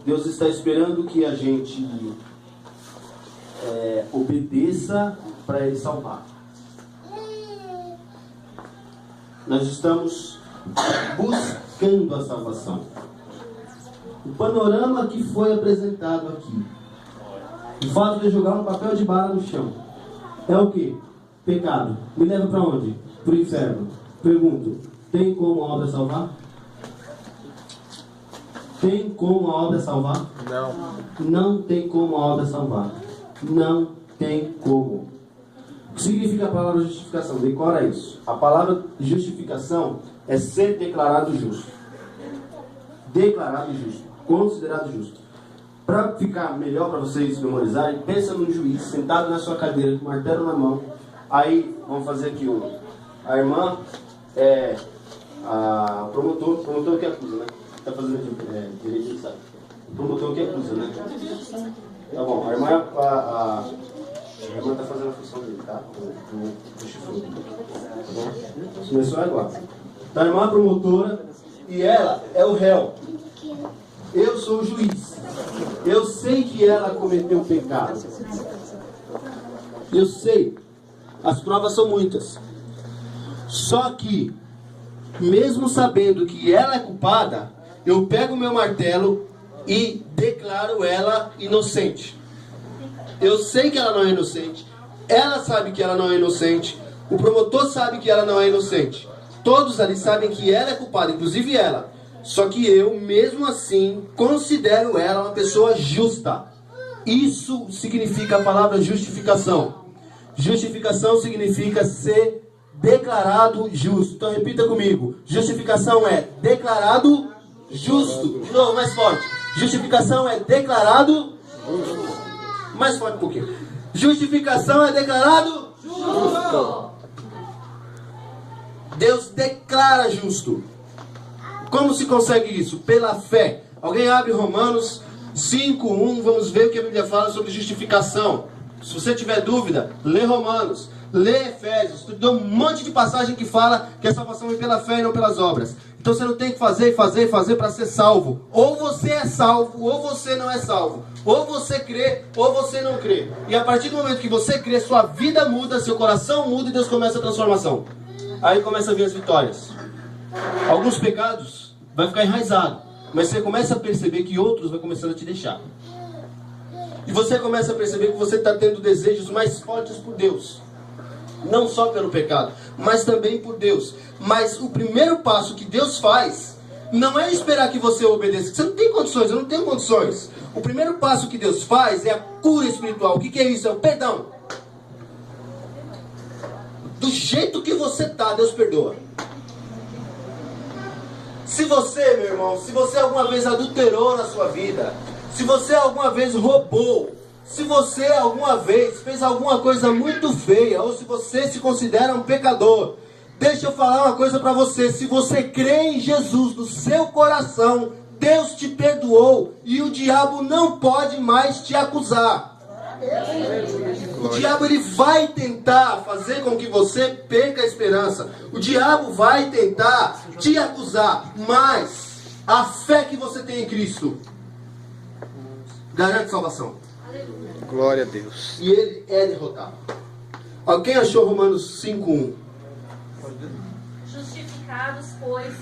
Deus está esperando que a gente obedeça para Ele salvar. Nós estamos buscando a salvação. O panorama que foi apresentado aqui, o fato de jogar um papel de bala no chão, é o que? Pecado. Me leva para onde? Para o inferno. Pergunto, tem como a obra salvar? Tem como a obra salvar? Não. Não tem como a obra salvar. Não tem como. O que significa a palavra justificação? Decora isso. A palavra justificação é ser declarado justo. Declarado justo. Considerado justo. Para ficar melhor para vocês memorizarem, pensa num juiz sentado na sua cadeira com o martelo na mão. Aí, vamos fazer aqui a irmã é a promotor que acusa, né? Está fazendo aqui direito, sabe? O promotor que acusa, né? Tá bom, a irmã está fazendo a função dele, tá? O chifre. Tá bom? Começou agora. Então, a irmã é a promotora e ela é o réu. Eu sou o juiz. Eu sei que ela cometeu pecado. Eu sei. As provas são muitas. Só que, mesmo sabendo que ela é culpada, eu pego o meu martelo e declaro ela inocente. Eu sei que ela não é inocente. Ela sabe que ela não é inocente. O promotor sabe que ela não é inocente. Todos ali sabem que ela é culpada, inclusive ela. Só que eu, mesmo assim, considero ela uma pessoa justa. Isso significa a palavra justificação. Justificação significa ser declarado justo. Então repita comigo. Justificação é declarado justo. De novo, mais forte. Justificação é declarado justo. Mais forte um pouquinho. Justificação é declarado justo. Deus declara justo. Como se consegue isso? Pela fé. Alguém abre Romanos 5:1. Vamos ver o que a Bíblia fala sobre justificação. Se você tiver dúvida, lê Romanos, lê Efésios. Tem um monte de passagem que fala que a salvação vem pela fé e não pelas obras. Então você não tem que fazer para ser salvo. Ou você é salvo, ou você não é salvo. Ou você crê, ou você não crê. E a partir do momento que você crê, sua vida muda, seu coração muda e Deus começa a transformação. Aí começa a vir as vitórias. Alguns pecados vai ficar enraizado, mas você começa a perceber que outros vão começando a te deixar. E você começa a perceber que você está tendo desejos mais fortes por Deus. Não só pelo pecado, mas também por Deus. Mas o primeiro passo que Deus faz não é esperar que você obedeça. Você não tem condições, eu não tenho condições. O primeiro passo que Deus faz é a cura espiritual. O que é isso? É o perdão. Do jeito que você está, Deus perdoa. Se você, meu irmão, se você alguma vez adulterou na sua vida, se você alguma vez roubou, se você alguma vez fez alguma coisa muito feia, ou se você se considera um pecador, deixa eu falar uma coisa para você. Se você crê em Jesus no seu coração, Deus te perdoou e o diabo não pode mais te acusar. O diabo ele vai tentar fazer com que você perca a esperança. O diabo vai tentar te acusar, mas a fé que você tem em Cristo garante salvação. Glória a Deus. E ele é derrotado. Alguém achou Romanos 5:1? Justificados, pois,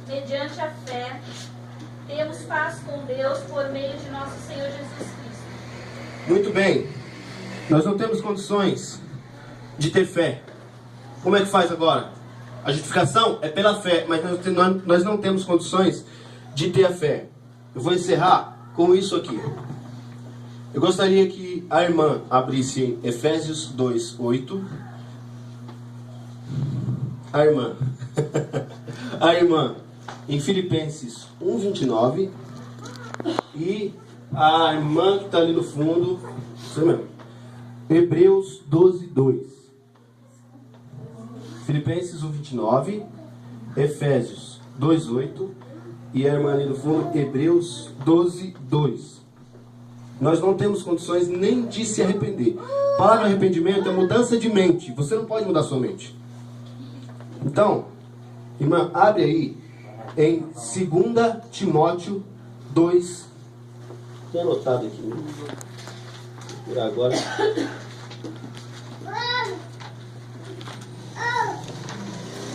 mediante a fé, temos paz com Deus por meio de nosso Senhor Jesus Cristo. Muito bem. Nós não temos condições de ter fé. Como é que faz agora? A justificação é pela fé, mas nós não temos condições de ter a fé. Eu vou encerrar com isso aqui. Eu gostaria que a irmã abrisse em Efésios 2:8. A irmã. A irmã em Filipenses 1:29. E a irmã que está ali no fundo, isso mesmo, Hebreus 12:2. Filipenses 1:29, Efésios 2:8 e a irmã ali no fundo, Hebreus 12:2. Nós não temos condições nem de se arrepender. A palavra arrependimento é mudança de mente. Você não pode mudar sua mente. Então, irmã, abre aí em 2 Timóteo 2. Tem anotado aqui, né? Vou tirar agora.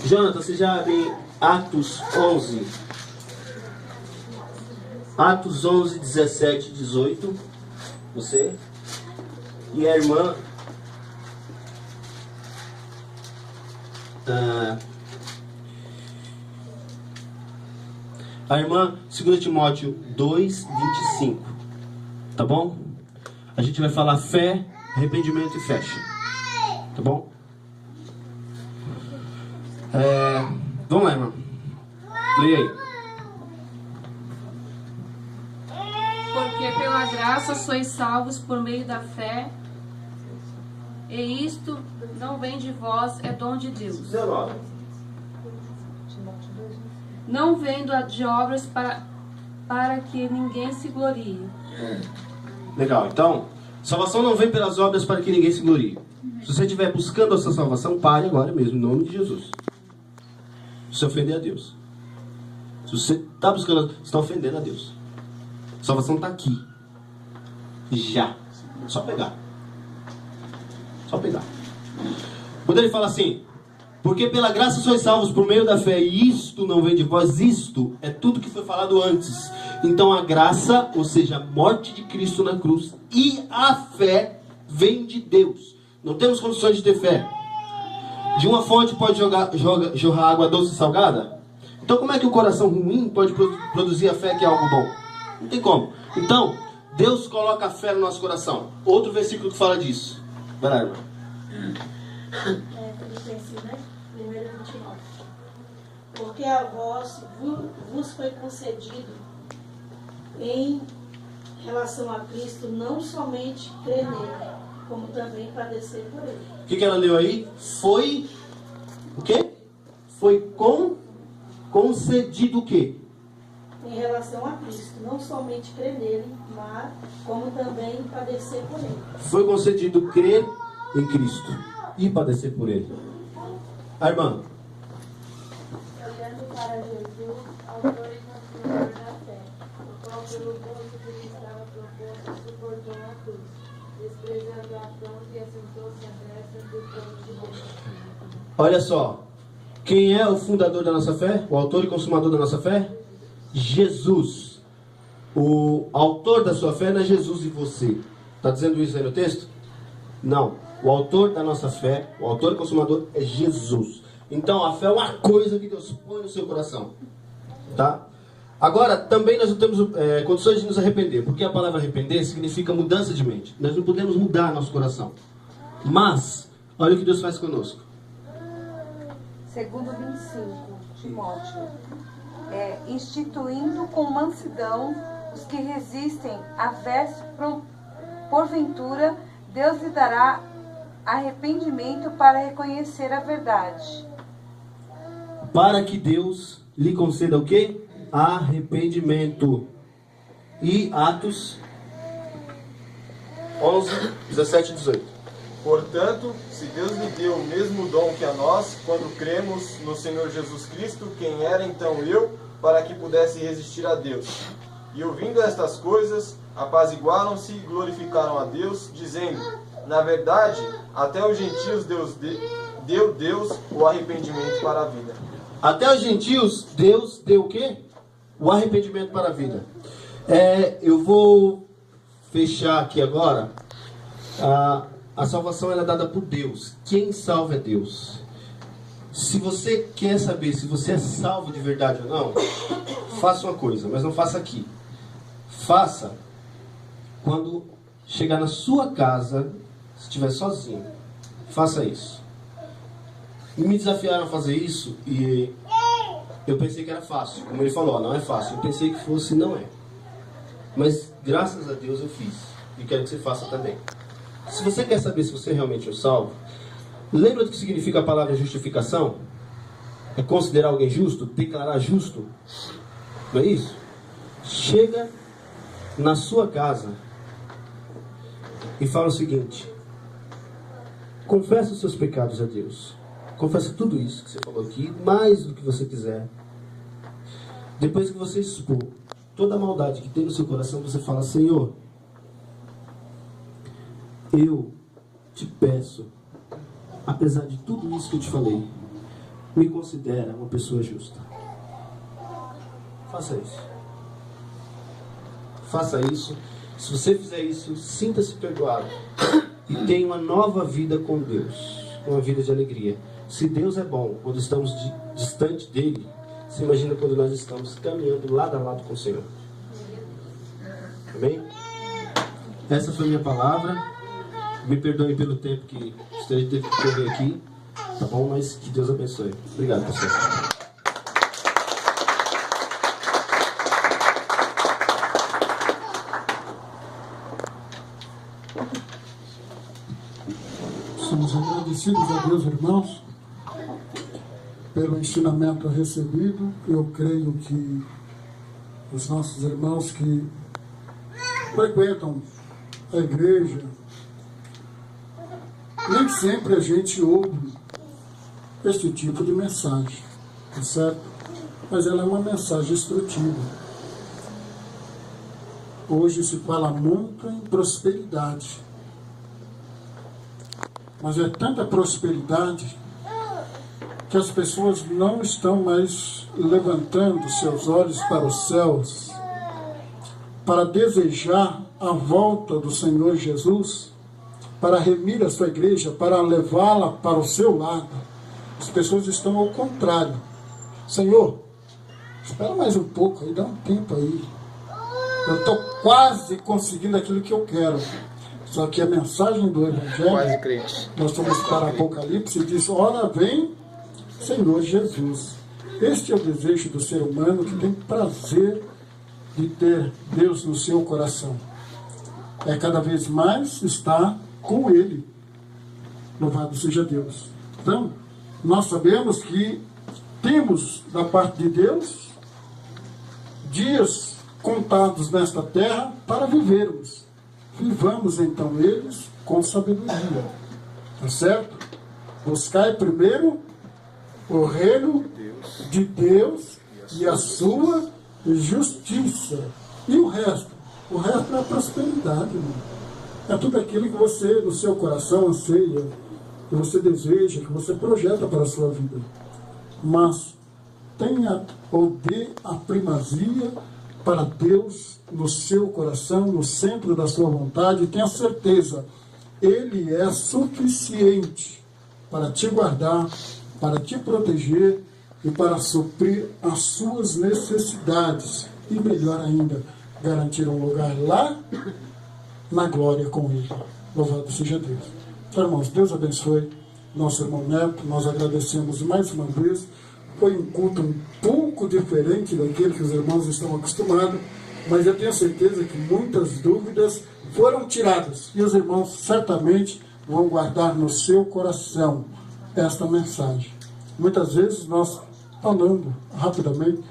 Jonathan, você já abre em Atos 11. Atos 11, 17, 18. Você. E a irmã. A irmã, 2 Timóteo 2, 25. Tá bom? A gente vai falar fé, arrependimento e fecha. Tá bom? Vamos lá, irmã. Leia aí. Porque pela graça sois salvos por meio da fé, e isto não vem de vós, é dom de Deus. 19. Não vendo de obras para que ninguém se glorie. Legal, então, salvação não vem pelas obras para que ninguém se glorie. Se você estiver buscando a sua salvação, pare agora mesmo, em nome de Jesus. Se ofender a Deus. Se você está buscando, você está ofendendo a Deus. A salvação está aqui. Já. Só pegar. Só pegar. Quando ele fala assim, porque pela graça sois salvos por meio da fé, e isto não vem de vós, isto é tudo que foi falado antes. Então a graça, ou seja, a morte de Cristo na cruz, e a fé vem de Deus. Não temos condições de ter fé. De uma fonte pode jorrar água doce e salgada? Então como é que o coração ruim pode produzir a fé que é algo bom? Não tem como. Então, Deus coloca a fé no nosso coração. Outro versículo que fala disso. Vai lá, irmão. Filipenses, né? 1:29. Porque a vós vos foi concedido em relação a Cristo não somente crer nele, como também padecer por ele. O que ela leu aí? Foi o quê? Foi concedido o quê? Em relação a Cristo, não somente crer nele, mas como também padecer por ele. Foi concedido crer em Cristo e padecer por ele. A irmã. Olhando para Jesus, autor e consumador da fé, o qual pelo gozo que lhe estava proposto suportou a cruz, desprezando a afronta e assentou-se à destra do trono de Deus. Olha só. Quem é o fundador da nossa fé? O autor e consumador da nossa fé? Jesus. O autor da sua fé não é Jesus e você. Está dizendo isso aí no texto? Não. O autor da nossa fé, o autor e consumador é Jesus. Então a fé é uma coisa que Deus põe no seu coração. Tá? Agora, também nós não temos condições de nos arrepender. Porque a palavra arrepender significa mudança de mente. Nós não podemos mudar nosso coração. Mas, olha o que Deus faz conosco. Segundo 25, Timóteo, instituindo com mansidão os que resistem adversos, porventura Deus lhe dará arrependimento para reconhecer a verdade. Para que Deus lhe conceda o quê? Arrependimento. E Atos 11, 17 e 18. Portanto, se Deus lhe deu o mesmo dom que a nós, quando cremos no Senhor Jesus Cristo, quem era então eu, para que pudesse resistir a Deus? E ouvindo estas coisas, apaziguaram-se e glorificaram a Deus, dizendo, na verdade, até os gentios deu Deus o arrependimento para a vida. Até os gentios, Deus deu o quê? O arrependimento para a vida. Eu vou fechar aqui agora. A salvação ela é dada por Deus. Quem salva é Deus. Se você quer saber se você é salvo de verdade ou não, faça uma coisa, mas não faça aqui. Faça quando chegar na sua casa, se estiver sozinho. Faça isso. E me desafiaram a fazer isso e eu pensei que era fácil. Como ele falou, não é fácil. Eu pensei que fosse, não é. Mas graças a Deus eu fiz. E quero que você faça também. Se você quer saber se você realmente é salvo, lembra do que significa a palavra justificação? É considerar alguém justo, declarar justo. Não é isso? Chega na sua casa e fala o seguinte: confessa os seus pecados a Deus. Confessa tudo isso que você falou aqui, mais do que você quiser. Depois que você expor toda a maldade que tem no seu coração, você fala: Senhor, eu te peço, apesar de tudo isso que eu te falei, me considera uma pessoa justa. Faça isso. Faça isso. Se você fizer isso, sinta-se perdoado e tenha uma nova vida com Deus, uma vida de alegria. Se Deus é bom quando estamos distante dele, você imagina quando nós estamos caminhando lado a lado com o Senhor. Amém? Essa foi a minha palavra. Me perdoem pelo tempo que você teve que correr aqui, tá bom? Mas que Deus abençoe. Obrigado, pessoal. Somos agradecidos a Deus, irmãos, pelo ensinamento recebido. Eu creio que os nossos irmãos que frequentam a igreja, nem sempre a gente ouve este tipo de mensagem, tá certo? Mas ela é uma mensagem instrutiva. Hoje se fala muito em prosperidade, mas é tanta prosperidade que as pessoas não estão mais levantando seus olhos para os céus para desejar a volta do Senhor Jesus, para remir a sua igreja, para levá-la para o seu lado. As pessoas estão ao contrário. Senhor, espera mais um pouco aí, dá um tempo aí. Eu estou quase conseguindo aquilo que eu quero. Só que a mensagem do Evangelho, Quase crente. nós vamos para Apocalipse e diz: ora vem Senhor Jesus. Este é o desejo do ser humano que tem prazer de ter Deus no seu coração. É cada vez mais estar com Ele. Louvado seja Deus. Então, nós sabemos que temos da parte de Deus dias contados nesta terra para vivermos. Vivamos então eles com sabedoria. Tá certo? Buscai primeiro o reino de Deus e a sua justiça. E o resto? O resto é a prosperidade, irmão. É tudo aquilo que você, no seu coração, anseia, que você deseja, que você projeta para a sua vida. Mas tenha ou dê a primazia para Deus no seu coração, no centro da sua vontade, e tenha certeza, Ele é suficiente para te guardar, para te proteger e para suprir as suas necessidades. E melhor ainda, garantir um lugar lá na glória com Ele. Louvado seja Deus. Então, irmãos, Deus abençoe nosso irmão Neto. Nós agradecemos mais uma vez. Foi um culto um pouco diferente daquele que os irmãos estão acostumados, mas eu tenho certeza que muitas dúvidas foram tiradas. E os irmãos certamente vão guardar no seu coração esta mensagem. Muitas vezes nós, falando rapidamente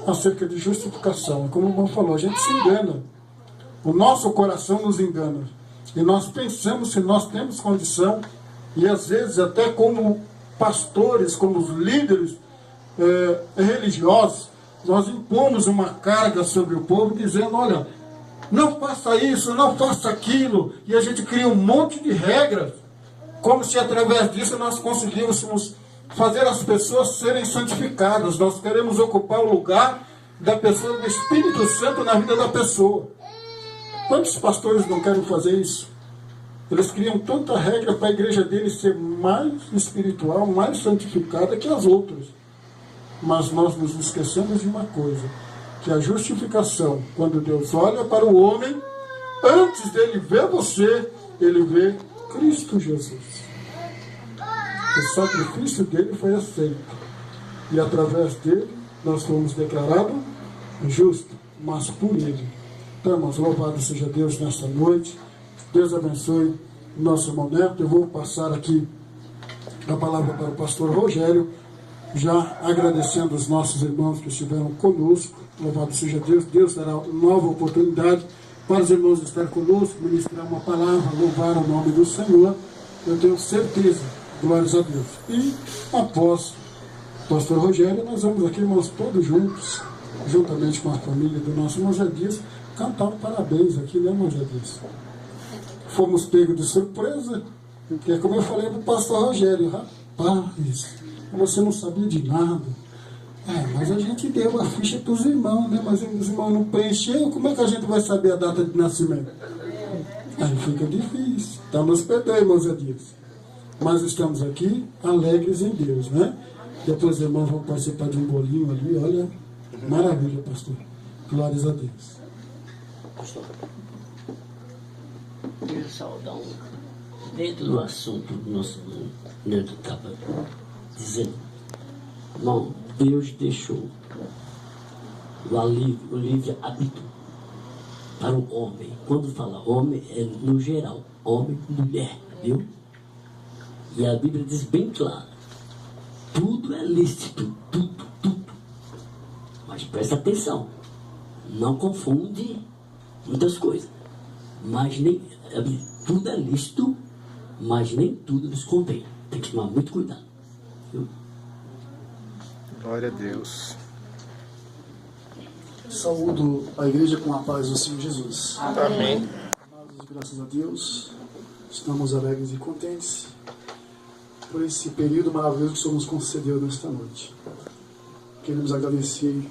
acerca de justificação, como o irmão falou, a gente se engana. O nosso coração nos engana. E nós pensamos que nós temos condição, e às vezes até como pastores, como os líderes religiosos, nós impomos uma carga sobre o povo, dizendo: olha, não faça isso, não faça aquilo, e a gente cria um monte de regras, como se através disso nós conseguíssemos fazer as pessoas serem santificadas. Nós queremos ocupar o lugar da pessoa, do Espírito Santo na vida da pessoa. Quantos pastores não querem fazer isso? Eles criam tanta regra para a igreja deles ser mais espiritual, mais santificada que as outras. Mas nós nos esquecemos de uma coisa, que a justificação, quando Deus olha para o homem, antes dele ver você, ele vê Cristo Jesus. O sacrifício dele foi aceito. E através dele, nós fomos declarados justos, mas por ele. Então, irmãos, louvado seja Deus nesta noite. Deus abençoe o nosso irmão Neto. Eu vou passar aqui a palavra para o pastor Rogério, já agradecendo os nossos irmãos que estiveram conosco. Louvado seja Deus. Deus dará nova oportunidade para os irmãos estar conosco, ministrar uma palavra, louvar o nome do Senhor. Eu tenho certeza, glórias a Deus. E após o pastor Rogério, nós vamos aqui, irmãos, todos juntos, juntamente com a família do nosso irmão Jadias, cantar um parabéns aqui, né, irmão Jadias? Fomos pegos de surpresa, porque é como eu falei do pastor Rogério: rapaz, você não sabia de nada. Mas a gente deu a ficha para os irmãos, né? Mas os irmãos não preencheram, como é que a gente vai saber a data de nascimento? Aí fica difícil. Então nos perdoe, irmãos Jadias. Mas estamos aqui alegres em Deus, né? Depois os irmãos vão participar de um bolinho ali, olha, maravilha, pastor. Glórias a Deus. Queria saudar dentro do assunto do nosso Neto estava dizendo: irmão, Deus deixou o livre-arbítrio para o homem. Quando fala homem, é no geral, homem e mulher, viu? E a Bíblia diz bem claro: tudo é lícito, tudo. Mas presta atenção, não confunde muitas coisas. Mas nem tudo é lícito, mas nem tudo nos convém. Tem que tomar muito cuidado, viu? Glória a Deus. Saúdo a igreja com a paz do Senhor Jesus. Amém. Amados, graças a Deus, estamos alegres e contentes por esse período maravilhoso que o Senhor nos concedeu nesta noite. Queremos agradecer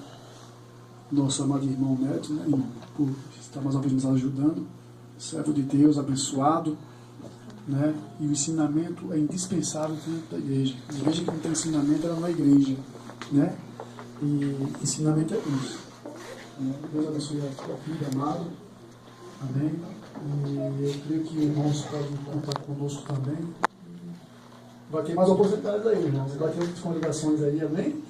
nosso amado irmão Neto, né, por estar mais uma vez nos ajudando. Servo de Deus, abençoado, né? E o ensinamento é indispensável dentro da igreja. A igreja que não tem ensinamento, ela não é igreja, né? E ensinamento é isso, né? Deus abençoe a sua filha amada, Amém? E eu creio que irmãos podem contar conosco também. Vai ter mais oportunidades aí, irmãos. Vai ter outras congregações aí, amém?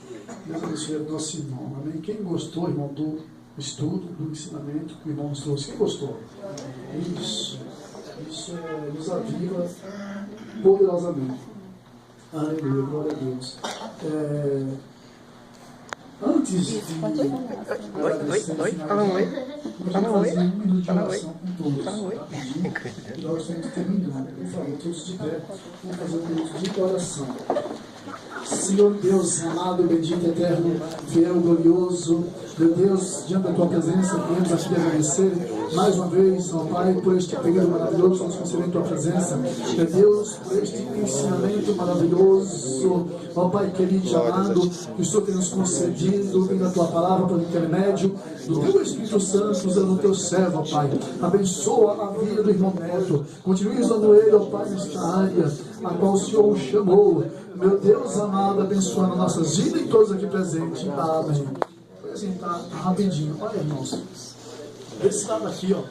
Deus abençoe o nosso irmão, amém? Quem gostou, irmão, do estudo, do ensinamento que o irmão nos trouxe? Quem gostou? Isso nos aviva poderosamente. Aleluia, glória a Deus. Antes de fazer um minuto de oração com todos. Nós estamos terminando. Por favor, todos de pé, vamos fazer um minuto de oração. Senhor Deus, amado, bendito, eterno, fiel, glorioso, meu Deus, diante da tua presença, queremos aqui agradecer mais uma vez, ó Pai, por este período maravilhoso que nos concedeu em tua presença, meu Deus, por este ensinamento maravilhoso, ó Pai querido e amado, que o Senhor tem nos concedido, vindo a tua palavra por intermédio do teu Espírito Santo, usando o teu servo, ó Pai. Abençoa a vida do irmão Neto, continue usando ele, ó Pai, nesta área a qual o Senhor o chamou. Meu Deus amado, abençoando nossas vidas e todos aqui presentes. Amém. Vou apresentar rapidinho. Olha, irmãos. Desse lado aqui, ó,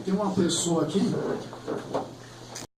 tem uma pessoa aqui